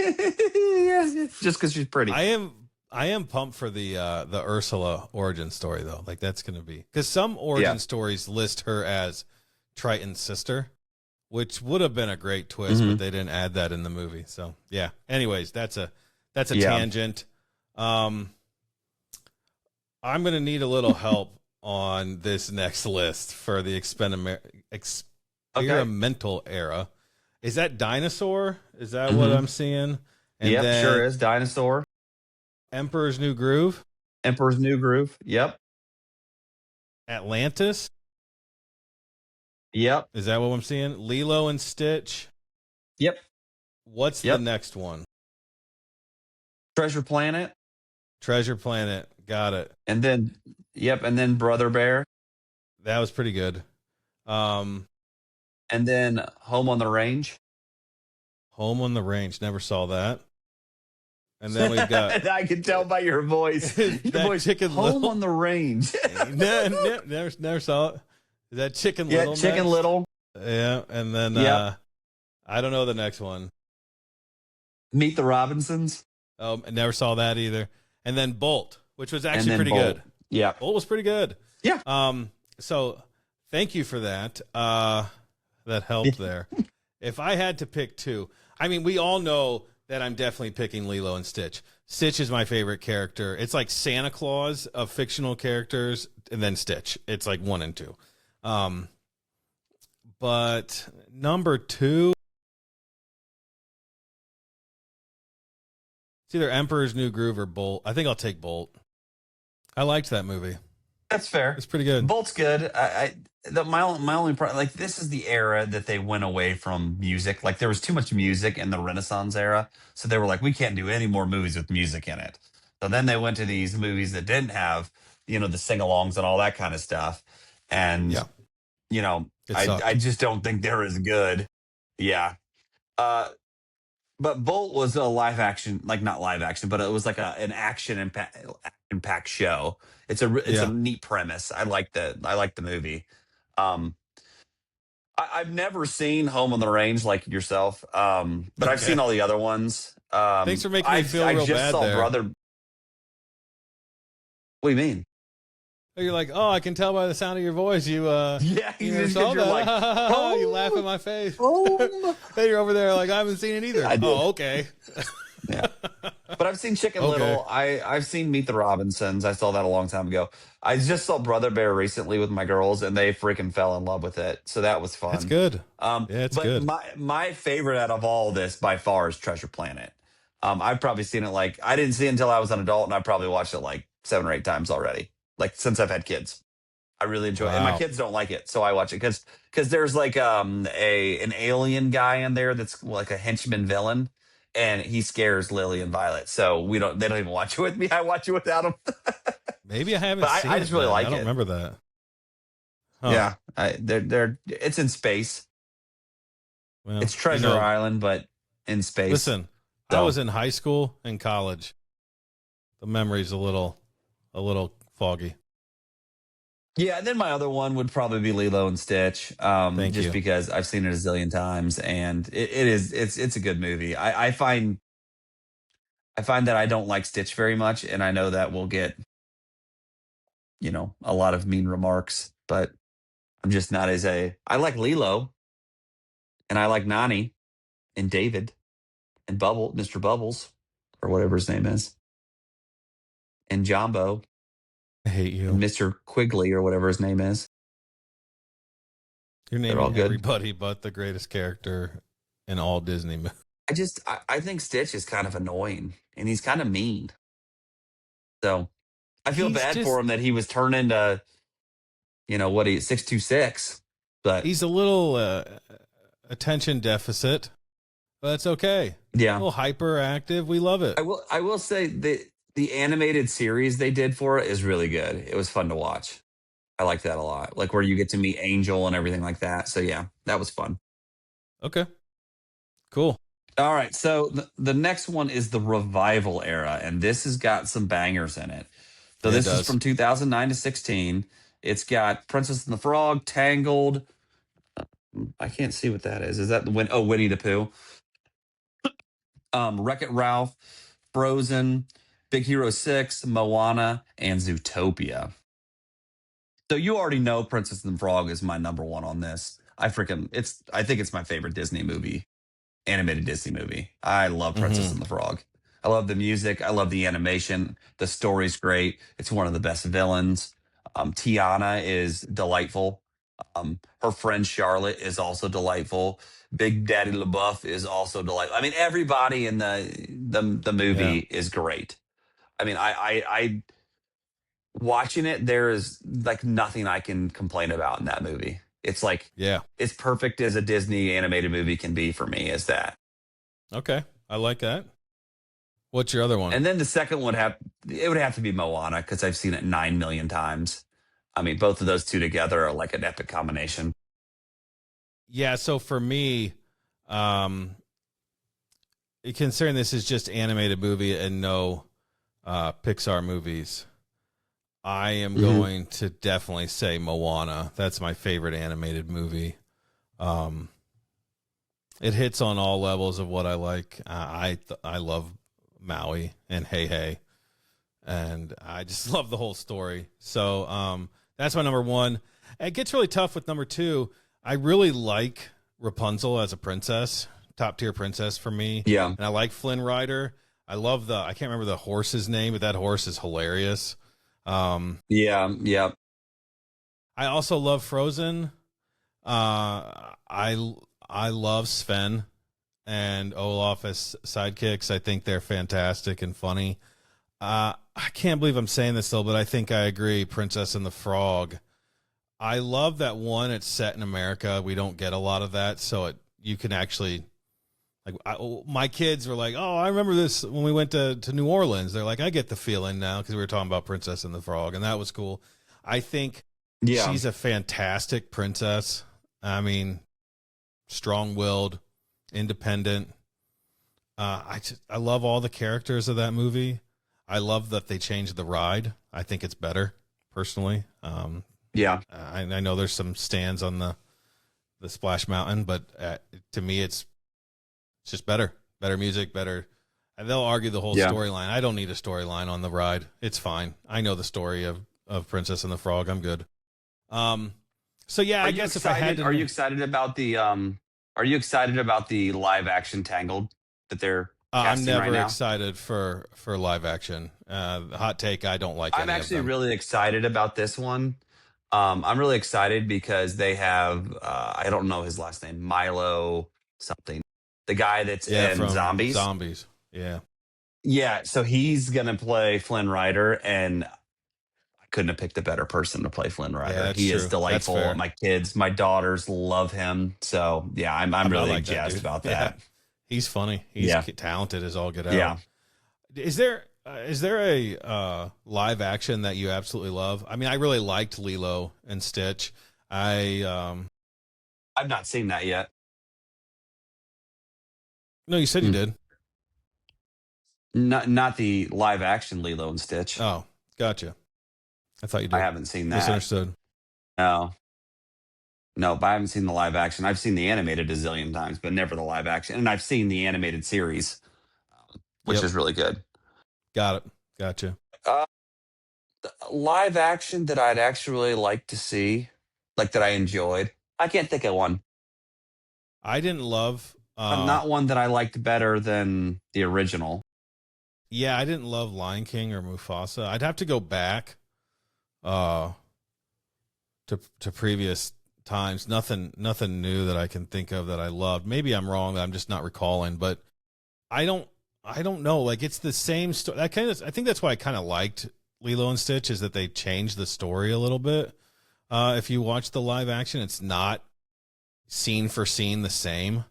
just because she's pretty. I am pumped for the Ursula origin story though. Like that's gonna be because some origin stories list her as Triton's sister, which would have been a great twist, but they didn't add that in the movie. So yeah. Anyways, that's a tangent. I'm gonna need a little help on this next list for the experimental era. Is that Dinosaur? Is that what I'm seeing? And sure is. Dinosaur. Emperor's New Groove. Yep. Atlantis. Yep. Is that what I'm seeing? Lilo and Stitch. Yep. What's the next one? Treasure Planet. Got it. And then Brother Bear. That was pretty good. And then Home on the Range. Never saw that. And then we've got I can tell by your voice. Your that voice, Chicken Home Little. on the Range. Never saw it. Is that Chicken Yeah, Little? Chicken next? Little. Yeah, and then Yep. I don't know the next one. Meet the Robinsons. Oh, I never saw that either. And then Bolt, which was actually then pretty Bolt. good. Yeah. Bolt was pretty good. Yeah. So thank you for that. That helped there. If I had to pick two, I mean, we all know that I'm definitely picking Lilo and Stitch. Stitch is my favorite character. It's like Santa Claus of fictional characters, and then Stitch. It's like 1 and 2. But number 2, it's either Emperor's New Groove or Bolt. I think I'll take Bolt. I liked that movie. That's fair. It's pretty good. Bolt's good. My only problem, like, this is the era that they went away from music. Like, there was too much music in the Renaissance era, so they were like, we can't do any more movies with music in it. So then they went to these movies that didn't have, the sing-alongs and all that kind of stuff, and Yeah. It sucked. I just don't think they're as good. Yeah. But Bolt was a live action, like, not live action, but it was like an action packed show. It's Yeah. a neat premise. I like the movie. I've never seen Home on the Range like yourself, but I've Okay. seen all the other ones. Thanks for making me feel I real just bad saw there. Brother. What do you mean? You're like, oh, I can tell by the sound of your voice. You Yeah, you just saw 'cause you're that. like, You laugh in my face. oh. Hey, you're over there like, I haven't seen it either. I did. Oh, okay. Yeah. But I've seen Chicken Okay. Little. I've seen Meet the Robinsons. I saw that a long time ago. I just saw Brother Bear recently with my girls, and they freaking fell in love with it. So that was fun. That's good. Yeah, it's but good. My favorite out of all this by far is Treasure Planet. I've probably seen it, like, I didn't see it until I was an adult, and I probably watched it like 7 or 8 times already. Like, since I've had kids. I really enjoy it. And my Wow. kids don't like it, so I watch it because there's like an alien guy in there that's like a henchman villain, and he scares Lily and Violet. So they don't even watch it with me. I watch it without them. Maybe I haven't But seen I it. just really then. like I don't it. remember that. Huh. Yeah, it's in space. Well, It's Treasure Island, but in space. Listen, I So- was in high school and college. The memory's a little foggy. Yeah, and then my other one would probably be Lilo and Stitch. Thank just you. because I've seen it a zillion times, and it's a good movie. I find that I don't like Stitch very much, and I know that we'll get a lot of mean remarks, but I'm just not I like Lilo, and I like Nani, and David, and Mr. Bubbles, or whatever his name is, and Jumbo, I hate you. and Mr. Quigley, or whatever his name is. You're They're all naming good. everybody but the greatest character in all Disney movies. I think Stitch is kind of annoying, and he's kind of mean. So I feel He's bad just- for him that he was turned into, 626. But He's a little attention deficit, but that's okay. A yeah, little hyperactive. We love it. I will say the animated series they did for it is really good. It was fun to watch. I like that a lot. Like, where you get to meet Angel and everything like that. So yeah, that was fun. Okay. Cool. All right, so the next one is the revival era, and this has got some bangers in it. So Yeah, it this is does. from 2009 to 16. It's got Princess and the Frog, Tangled. I can't see what that is. Is that Winnie the Pooh? Wreck-It Ralph, Frozen, Big Hero 6, Moana, and Zootopia. So you already know Princess and the Frog is my number one on this. I think it's my favorite Disney movie. Animated Disney movie. I love Princess and the Frog. I love the music. I love the animation. The story's great. It's one of the best villains. Tiana is delightful. Her friend Charlotte is also delightful. Big Daddy LaBeouf is also delightful. I mean, everybody in the movie is great. I mean, I watching it, there is like nothing I can complain about in that movie. It's like, Yeah. it's perfect as a Disney animated movie can be for me, is that. Okay. I like that. What's your other one? And then the second one would have to be Moana, because I've seen it 9 million times. I mean, both of those two together are like an epic combination. Yeah, so for me, considering this is just animated movie and no Pixar movies, I am going to definitely say Moana. That's my favorite animated movie. It hits on all levels of what I like. I love Maui and Hey Hey, and I just love the whole story. So that's my number one. It gets really tough with number two. I really like Rapunzel as a princess, top tier princess for me. Yeah. And I like Flynn Rider. I love I can't remember the horse's name, but that horse is hilarious. Yeah. I also love Frozen. I love Sven and Olaf as sidekicks. I think they're fantastic and funny. I can't believe I'm saying this though, but I think I agree. Princess and the Frog. I love that one. It's set in America. We don't get a lot of that, so you can actually my kids were like, "Oh, I remember this when we went to New Orleans." They're like, "I get the feeling now," because we were talking about Princess and the Frog, and that was cool. I think she's a fantastic princess. I mean, strong-willed, independent. I love all the characters of that movie. I love that they changed the ride. I think it's better, personally. I know there's some stands on the Splash Mountain, but to me, it's just better music, better. And they'll argue the whole storyline. I don't need a storyline on the ride. It's fine. I know the story of Princess and the Frog. I'm good. So yeah, I guess if I had to, are you excited about the live action Tangled that they're I'm casting right never now? excited for live action. Hot take, I don't like I'm any actually of them. really excited about this one. I'm really excited because they have I don't know his last name, Milo something. The guy that's in from Zombies. Zombies. Yeah. Yeah, so he's gonna play Flynn Rider, and I couldn't have picked a better person to play Flynn Rider. that's He true. is delightful. That's fair. My kids, my daughters love him. So yeah, I'm really like that jazzed dude. about Yeah. that. He's funny. He's talented as all get out. Yeah. Is there a live action that you absolutely love? I mean, I really liked Lilo and Stitch. I've not seen that yet. No, you said you did. Not the live action Lilo and Stitch. Oh, gotcha. I thought you did. I haven't seen that. Misunderstood. No, but I haven't seen the live action. I've seen the animated a zillion times, but never the live action. And I've seen the animated series, which is really good. Got it. Gotcha. Live action that I'd actually really like to see, like that I enjoyed. I can't think of one. I didn't love. Not one that I liked better than the original. Yeah, I didn't love Lion King or Mufasa. I'd have to go back to previous times. Nothing new that I can think of that I loved. Maybe I'm wrong. I'm just not recalling, but I don't know. Like, it's the same story. I think that's why I kind of liked Lilo and Stitch, is that they changed the story a little bit. If you watch the live action, it's not scene for scene the same.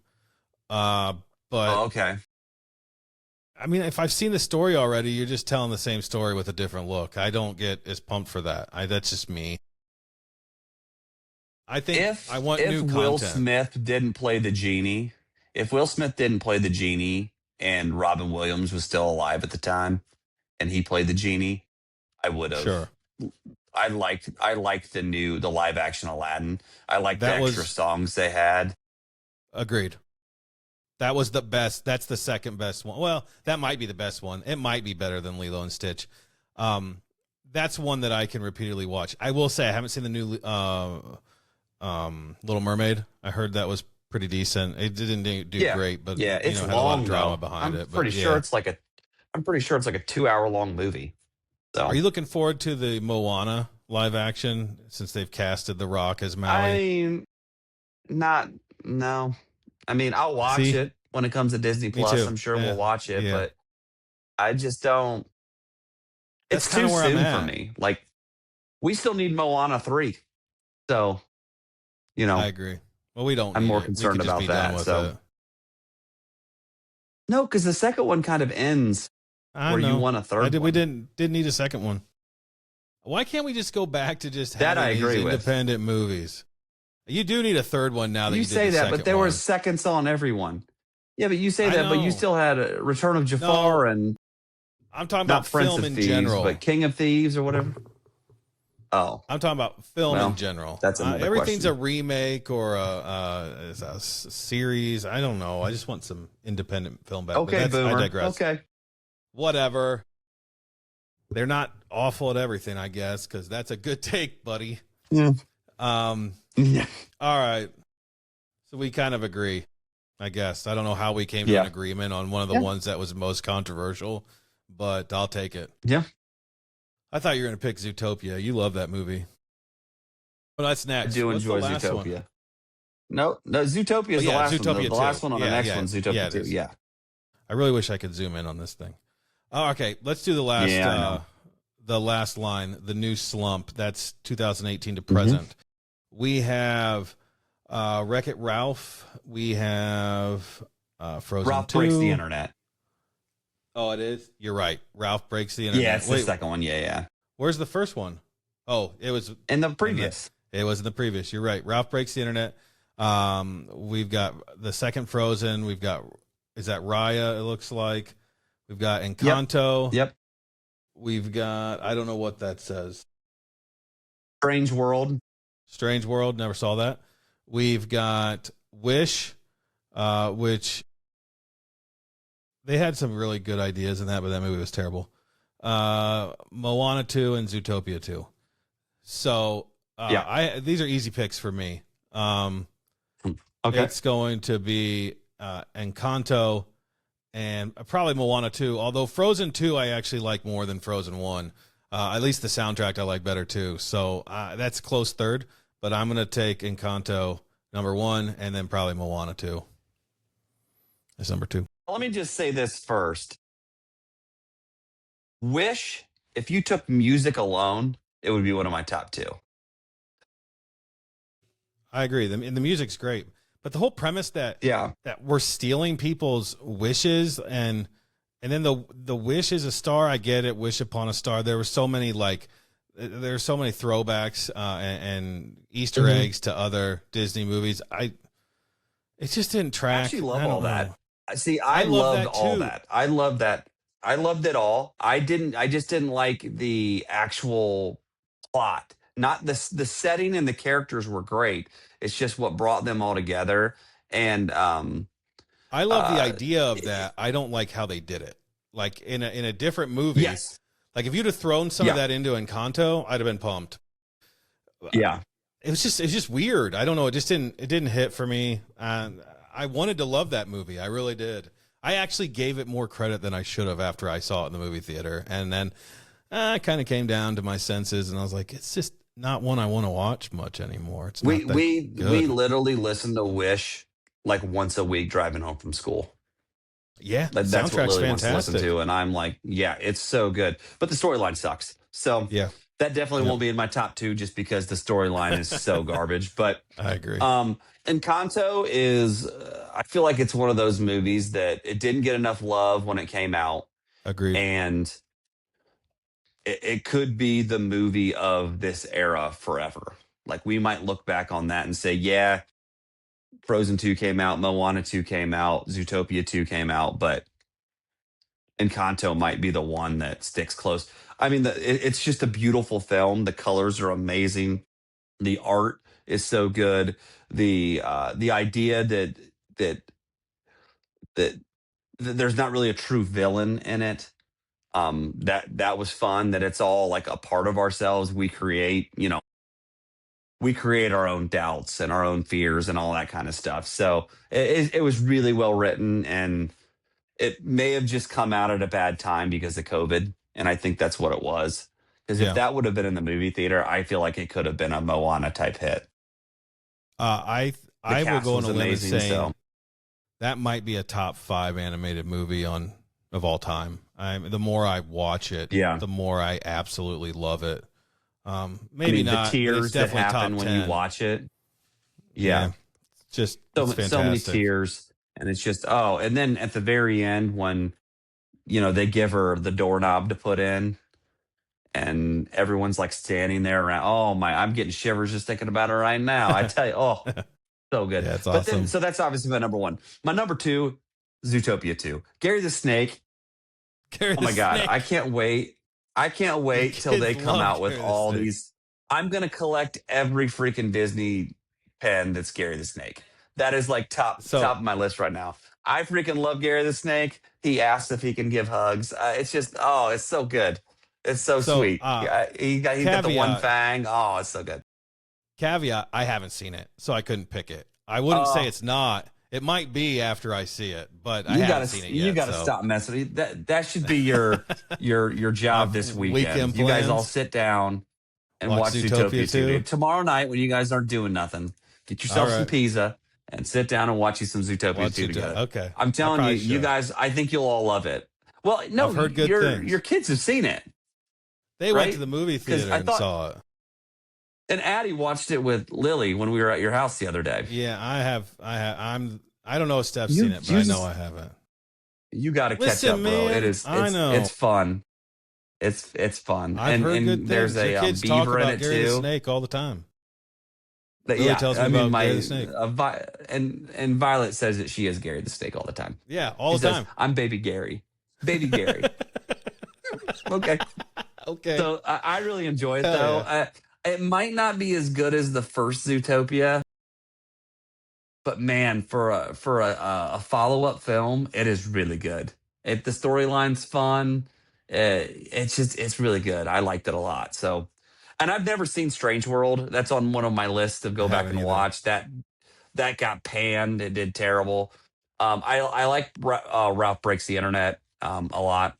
But okay. I mean, if I've seen the story already, you're just telling the same story with a different look. I don't get as pumped for that. That's just me. I think I want new content. Will Smith didn't play the genie, if Will Smith didn't play the genie and Robin Williams was still alive at the time and he played the genie, I would have. Sure. I liked the live action Aladdin. I liked the extra songs they had. Agreed. That was the best. That's the second best one. Well, that might be the best one. It might be better than Lilo and Stitch. That's one that I can repeatedly watch. I will say I haven't seen the new Little Mermaid. I heard that was pretty decent. It didn't do great, but it's had long, a lot of drama behind it. I'm pretty sure it's like a 2-hour long movie. So. Are you looking forward to the Moana live action since they've casted The Rock as Maui? No. I mean, I'll watch it when it comes to Disney Plus. I'm sure we'll watch it, but I just don't. It's too soon for me. Like, we still need Moana 3. So, I agree. Well, we don't. I'm more concerned about that. So, no, because the second one kind of ends where you want a third one. We didn't need a second one. Why can't we just go back to just that? I agree with independent movies? You do need a third one now that you say did the that, but there one. were seconds on everyone. Yeah, but you say I that, but you know. still had Return of Jafar No, and I'm talking not about Prince film of in Thieves, but general. King of Thieves or whatever. Oh, I'm talking about film in well, general. that's another Everything's a question. remake or a series. I don't know. I just want some independent film back. But Okay, I Boomer. digress. Okay. Whatever. They're not awful at everything, I guess, because that's a good take, buddy. Yeah. Um. Yeah. All right. So we kind of agree, I guess. I don't know how we came to an Yeah. agreement on one of the Yeah. ones that was most controversial, but I'll take it. Yeah. I thought you were going to pick Zootopia. You love that movie. Well, that's I next. do What's the enjoy last Zootopia. one? No, Zootopia is Oh, the yeah, last one. Zootopia The last 2. one on the Yeah, next yeah. one, Yeah, Zootopia it 2. is. Yeah. I really wish I could zoom in on this thing. Oh, okay, let's do Yeah, I know. the last line, the new slump. That's 2018 to Mm-hmm. present. We have Wreck-It Ralph. We have Frozen Ralph 2. Breaks the Internet. Oh, it is? You're right. Ralph Breaks the Internet. Yeah, it's the Wait, second one. Yeah. where's the first one? Oh, it was And the previous. It was in the previous. You're right. Ralph Breaks the Internet. We've got the second Frozen. We've got, is that Raya? It looks like. We've got Encanto. Yep. We've got, I don't know what that says. Strange World. Strange World. Never saw that. We've got Wish, which they had some really good ideas in that, but that movie was terrible. Moana 2 and Zootopia 2. So these are easy picks for me. Okay. It's going to be Encanto and probably Moana 2. Although Frozen 2 I actually like more than Frozen 1. At least the soundtrack I like better too. So that's a close third. But I'm going to take Encanto number 1 and then probably Moana 2 as number 2. Let me just say this first. Wish, if you took music alone, it would be one of my top 2. I agree. The music's great. But the whole premise that we're stealing people's wishes and then the wish is a star, I get it. Wish upon a star. There were so many there's so many throwbacks and Easter eggs to other Disney movies. It just didn't track. I actually love all that. See, I love loved that all too. that. I love that. I loved it all. I just didn't like the actual plot. Not the setting and the characters were great. It's just what brought them all together. And I love the idea of that. I don't like how they did it. Like in a different movie. Yes. Like if you'd have thrown some of that into Encanto, I'd have been pumped. Yeah. It's just weird. I don't know. It didn't hit for me. I wanted to love that movie. I really did. I actually gave it more credit than I should have after I saw it in the movie theater. And then I kind of came down to my senses and I was like, it's just not one I want to watch much anymore. It's not we good. literally listen to Wish like once a week driving home from school. Yeah, Like, that's what soundtrack's Lily wants to fantastic. listen to, and I'm like, yeah, it's so good. But the storyline sucks. So Yeah, that definitely won't be in my top 2 just because the storyline is so garbage. But I agree. Encanto is, I feel like it's one of those movies that it didn't get enough love when it came out, Agreed. and it could be the movie of this era forever. Like, we might look back on that and say, yeah, Frozen 2 came out, Moana 2 came out, Zootopia 2 came out, but Encanto might be the one that sticks close. I mean, it's just a beautiful film. The colors are amazing. The art is so good. The idea that there's not really a true villain in it. That was fun. That it's all like a part of ourselves. We create our own doubts and our own fears and all that kind of stuff. So it was really well written, and it may have just come out at a bad time because of COVID. And I think that's what it was. Because if that would have been in the movie theater, I feel like it could have been a Moana type hit. I will cast go on was a limb and amazing, say so. that might be a top 5 animated movie of all time. The more I watch it, the more I absolutely love it. Maybe not. The tears that happen top when 10. you watch it. Yeah. Just So it's many fantastic. tears. And it's just, and then at the very end when, they give her the doorknob to put in and everyone's like standing there around. Oh my, I'm getting shivers just thinking about it right now. I tell you, so good. Yeah, it's But then, awesome. so that's obviously my number 1. My number 2 Zootopia 2. Gary the Snake. Gary Oh the my God. I Snake. can't wait. I can't The wait till they kids come love out with Gary the all Snake. these. I'm going to collect every freaking Disney pen that's Gary the Snake. That is like top So of my list right now. I freaking love Gary the Snake. He asks if he can give hugs. It's just, oh, it's so good. It's so so sweet. Yeah, he's got the one caveat fang. Oh, it's so good. caveat. I haven't seen it, so I couldn't pick it. I wouldn't say Oh, it's not. It might be after I see it, but I you haven't gotta seen it you yet. gotta So stop messing with me. That should be your my job this weekend. weekend You guys all plans. sit down and Watch watch Zootopia Zootopia 2, 2. dude. Tomorrow night when you guys aren't doing nothing, get All yourself some right. pizza and sit down and watch you some Zootopia Watch 2 Zootopia. together. Okay. I'm I telling you, probably you should. guys, I think you'll all love it. Well, no, I've heard good your things. kids have seen it, They went to right? the movie Because theater I and thought, saw it. and Addie watched it with Lily when we were at your house the other day. Yeah, I have. I don't know if Steph's You seen it, but you I know just I haven't. you got to catch Listen, up, bro. man, I know. It's fun. It's fun, I've heard good and there's things. Your a kids talk beaver in about it Gary the too. Snake all the time. But Lily yeah, tells me I mean, about Gary the Snake. and Violet says that she is Gary the Snake all the time. Yeah, all She the says, time. "I'm Baby Gary, Baby Gary." Okay, Okay. so I really enjoy it Hell though. yeah. It might not be as good as the first Zootopia, but man, for a follow up film, it is really good. If the storyline's fun, it's really good. I liked it a lot. So, and I've never seen Strange World. That's on one of my lists to I go back haven't and either. watch. That got panned. It did terrible. I like Ralph Breaks the Internet a lot.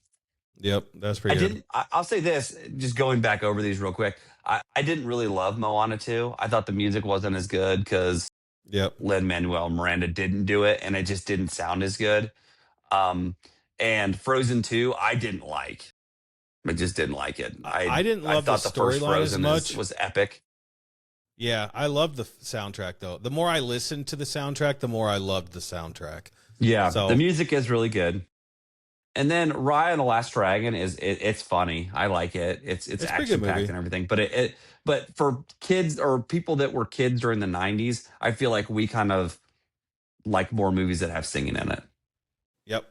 Yep, that's I pretty good. didn't. I'll say this, just going back over these real quick. I didn't really love Moana 2. I thought the music wasn't as good because Yep. Lin Manuel Miranda didn't do it, and it just didn't sound as good. Um, and Frozen 2, I didn't like. I just didn't like it. I didn't I love the thought the first storyline as Frozen much. was epic. Yeah, I loved the soundtrack though. The more I listened to the soundtrack, the more I loved the soundtrack. Yeah, the So music is really good. And then Raya and the Last Dragon it's funny. I like it. It's it's a pretty good action packed movie. and everything. But for kids or people that were kids during the '90s, I feel like we kind of like more movies that have singing in it. Yep.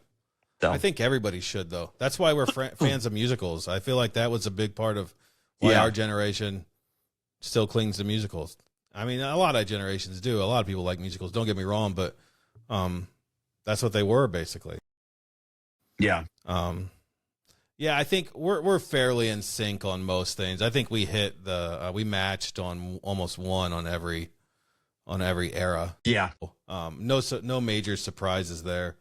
I So think everybody should though. That's why we're fans of musicals. I feel like that was a big part of why yeah, our generation still clings to musicals. I mean, a lot of generations do. A lot of people like musicals. Don't get me wrong, but that's what they were basically. yeah, Um, yeah, I think we're fairly in sync on most things. I think we hit the we matched on almost one on every era. yeah. No major surprises there.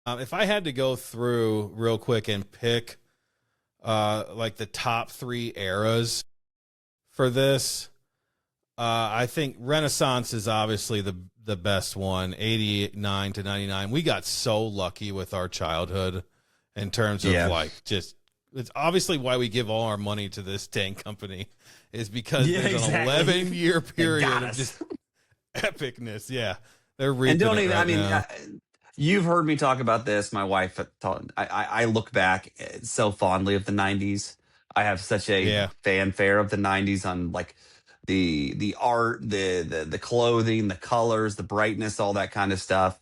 If I had to go through real quick and pick like the top three eras for this, I think Renaissance is obviously the best one. 89 to 99. We got so lucky with our childhood in terms of Yeah. like just it's obviously why we give all our money to this tank company is because Yeah, there's an exactly. 11-year They period got of us. just epicness. Yeah, they're And reaping don't it even. I right mean, now. you've heard me talk about this. My wife taught. I look back so fondly of the '90s. I have such a Yeah, fanfare of the '90s on like the art, the clothing, the colors, the brightness, all that kind of stuff.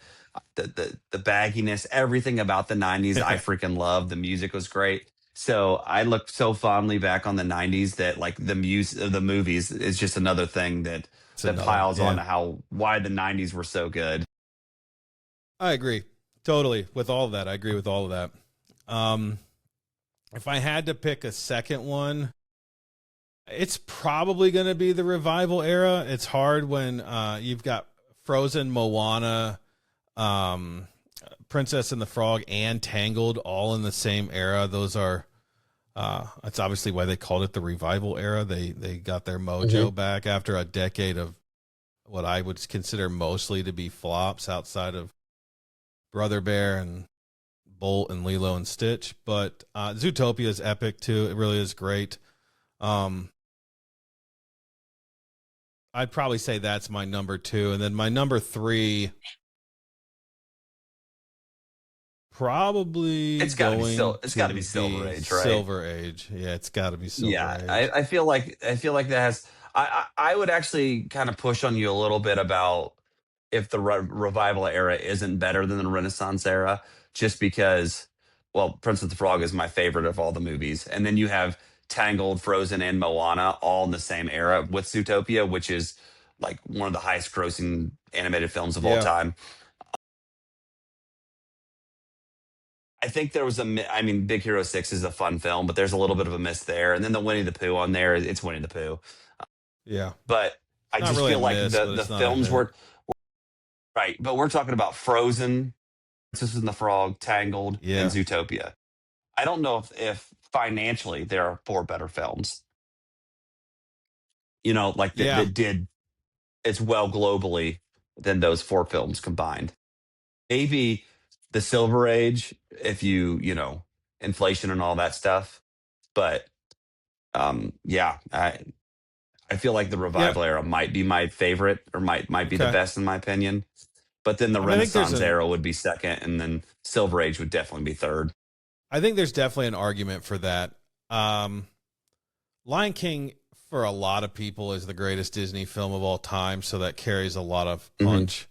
The bagginess, everything about the '90s, I freaking love. The music was great. So I look so fondly back on the '90s that like the movies is just another thing it's that another. piles on Yeah, to how why the '90s were so good. I agree totally with all of that. I agree with all of that. Um, if I had to pick a second one, it's probably going to be the revival era. It's hard when you've got Frozen, Moana, um, Princess and the Frog, and Tangled all in the same era. Those are that's obviously why they called it the revival era. They got their mojo back after a decade of what I would consider mostly to be flops outside of Brother Bear and Bolt and Lilo and Stitch. But Zootopia is epic too. It really is great. Um, I'd probably say that's my number two, and then my number three probably It's got to be going It's got to be to Silver be Age, right? Silver Age. Yeah, it's got to be Silver Yeah, Age. I feel like that has. I would actually kind of push on you a little bit about if the revival era isn't better than the Renaissance era, just because, well, Princess of the Frog is my favorite of all the movies. And then you have Tangled, Frozen, and Moana all in the same era with Zootopia, which is like one of the highest grossing animated films of all Yeah. time. I think there was I mean, Big Hero 6 is a fun film, but there's a little bit of a miss there. And then the Winnie the Pooh on there, it's Winnie the Pooh. Yeah. But It's I not just really a feel like miss, but the it's not a films hit. were right. But we're talking about Frozen, Princess and the Frog, Tangled, and Yeah. Zootopia. I don't know if financially there are four better films, like Yeah. that did as well globally than those four films combined. Maybe the Silver Age, if inflation and all that stuff. But yeah, I feel like the Yeah. revival era might be my favorite, or might be the Okay. best in my opinion. But then the I mean, Renaissance era would be second, and then Silver Age would definitely be third. I think there's definitely an argument for that. Lion King, for a lot of people, is the greatest Disney film of all time, so that carries a lot of punch.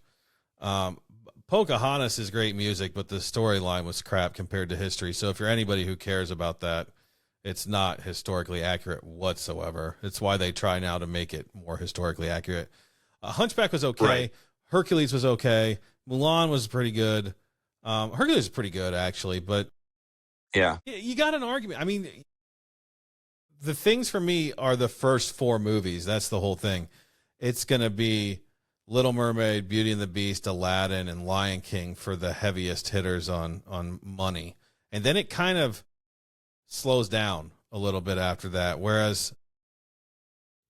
Um, Pocahontas is great music, but the storyline was crap compared to history. So if you're anybody who cares about that, it's not historically accurate whatsoever. It's why they try now to make it more historically accurate. Hunchback was okay. Right. Hercules was okay. Mulan was pretty good. Hercules is pretty good, actually, but Yeah. you got an argument. I mean, the things for me are the first four movies. That's the whole thing. It's going to be Little Mermaid, Beauty and the Beast, Aladdin, and Lion King for the heaviest hitters on money. And then it kind of slows down a little bit after that. Whereas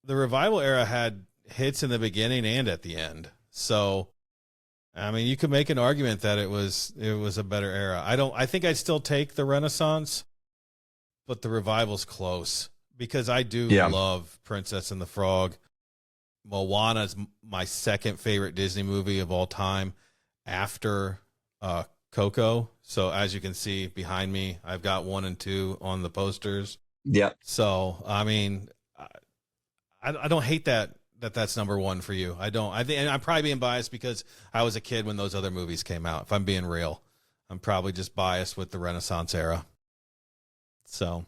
the revival era had hits in the beginning and at the end. So, I mean, you could make an argument that it was a better era. I think I'd still take the Renaissance, but the revival's close because I do love Princess and the Frog. Moana is my second favorite Disney movie of all time after Coco. So as you can see behind me, I've got 1 and 2 on the posters. Yep. So, I mean, I don't hate that's number one for you. I don't. I think I'm probably being biased because I was a kid when those other movies came out. If I'm being real, I'm probably just biased with the Renaissance era. So,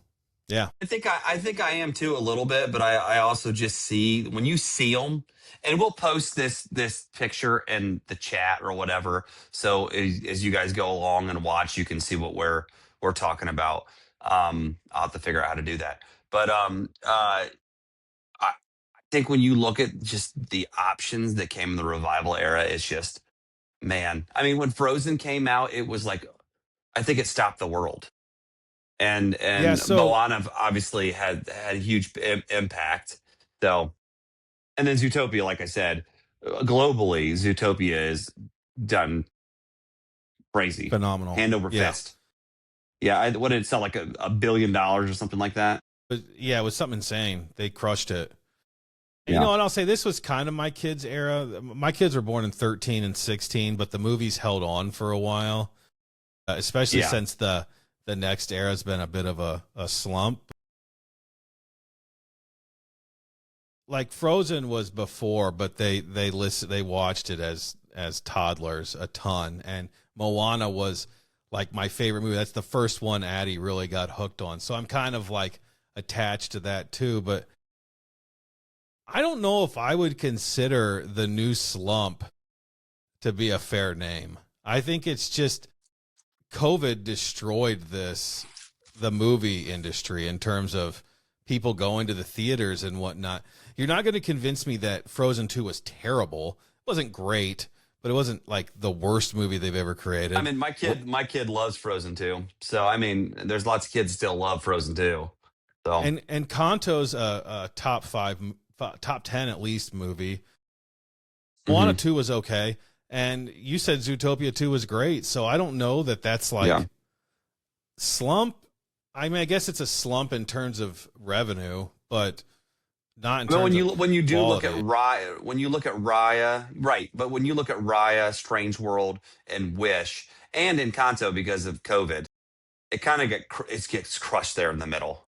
yeah. I think I am too a little bit, but I also just see when you see them, and we'll post this picture in the chat or whatever. So as you guys go along and watch, you can see what we're talking about. I'll have to figure out how to do that. But I think when you look at just the options that came in the revival era, it's just, man. I mean, when Frozen came out, it was like, I think it stopped the world. And Yeah. So, Moana obviously had a huge impact. So, and then Zootopia, like I said, globally, Zootopia is done crazy, phenomenal. hand over Yeah. fist. Yeah, what did it sell, like $1 billion or something like that? But yeah, it was something insane. They crushed it. And, Yeah. and I'll say this was kind of my kids' era. My kids were born in 13 and 16, but the movies held on for a while, especially since the next era has been a bit of a slump. Like Frozen was before, but they watched it as toddlers a ton, and Moana was like my favorite movie. That's the first one Addie really got hooked on. So I'm kind of like attached to that too, but I don't know if I would consider the new slump to be a fair name. I think it's just COVID destroyed the movie industry in terms of people going to the theaters and whatnot. You're not going to convince me that Frozen 2 was terrible. It wasn't great, but it wasn't like the worst movie they've ever created. I mean, my kid loves Frozen 2. So, I mean, there's lots of kids still love Frozen 2. So, and Kanto's a top 10 at least movie. Moana 2 was okay. And you said Zootopia 2 was great. So I don't know that that's like slump. I mean, I guess it's a slump in terms of revenue, but not in terms of when you do quality. look at Raya, right? But when you look at Raya, Strange World, and Wish, and Encanto, because of COVID, it kind of gets crushed there in the middle.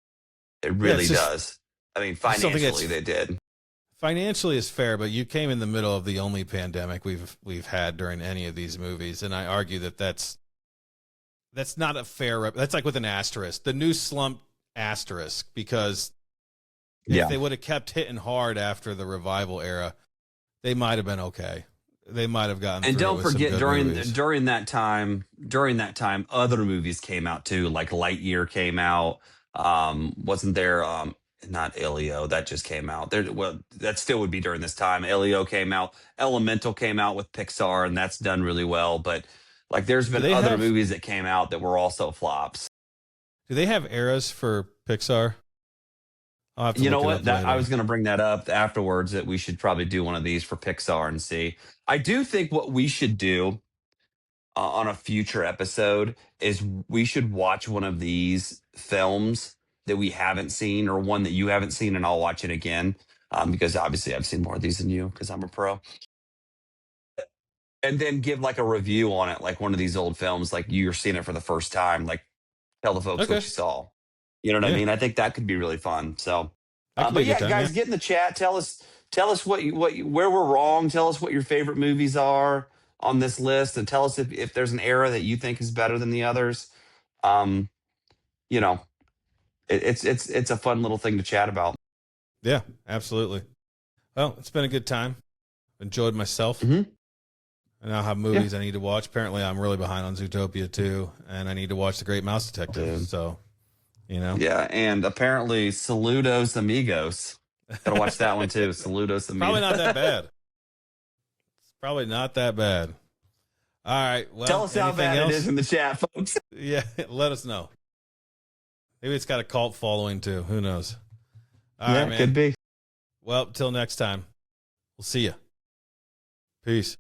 It really does. I mean, financially, they did. financially is fair, but you came in the middle of the only pandemic we've had during any of these movies, and I argue that that's not a fair. That's like with an asterisk, the new slump asterisk, because if they would have kept hitting hard after the revival era, they might have been okay. They might have gotten. And through don't it with forget, some good movies. during that time, other movies came out too. Like Lightyear came out. Wasn't there? Not Elio. That just came out. There. Well, that still would be during this time. Elio came out. Elemental came out with Pixar, and that's done really well. But like, there's Do been they other have movies that came out that were also flops. Do they have eras for Pixar? I'll have to You know look it what? up That I later. was going to bring that up afterwards. That we should probably do one of these for Pixar and see. I do think what we should do on a future episode is we should watch one of these films that we haven't seen, or one that you haven't seen, and I'll watch it again, because obviously I've seen more of these than you because I'm a pro. And then give like a review on it, like one of these old films, like you're seeing it for the first time, like tell the folks what Okay. you saw. You know what I Yeah, mean? I think that could be really fun. So, that could be a but good yeah, time. Yeah. guys, get in the chat. Tell us where we're wrong. Tell us what your favorite movies are on this list, and tell us if there's an era that you think is better than the others. Um, you know, it's a fun little thing to chat about. Yeah, absolutely. Well, it's been a good time. Enjoyed myself. Mhm. I now have movies I need to watch. Apparently, I'm really behind on Zootopia too, and I need to watch The Great Mouse Detective. Dude. So, you know, Yeah, and apparently Saludos Amigos. Gotta watch that one too. Saludos Amigos. probably not that bad. It's probably not that bad. All right. Well, Tell us how anything bad else? it is in the chat, folks. Yeah, let us know. Maybe it's got a cult following too. Who knows? All right, man. Could be. Well, till next time. We'll see you. Peace.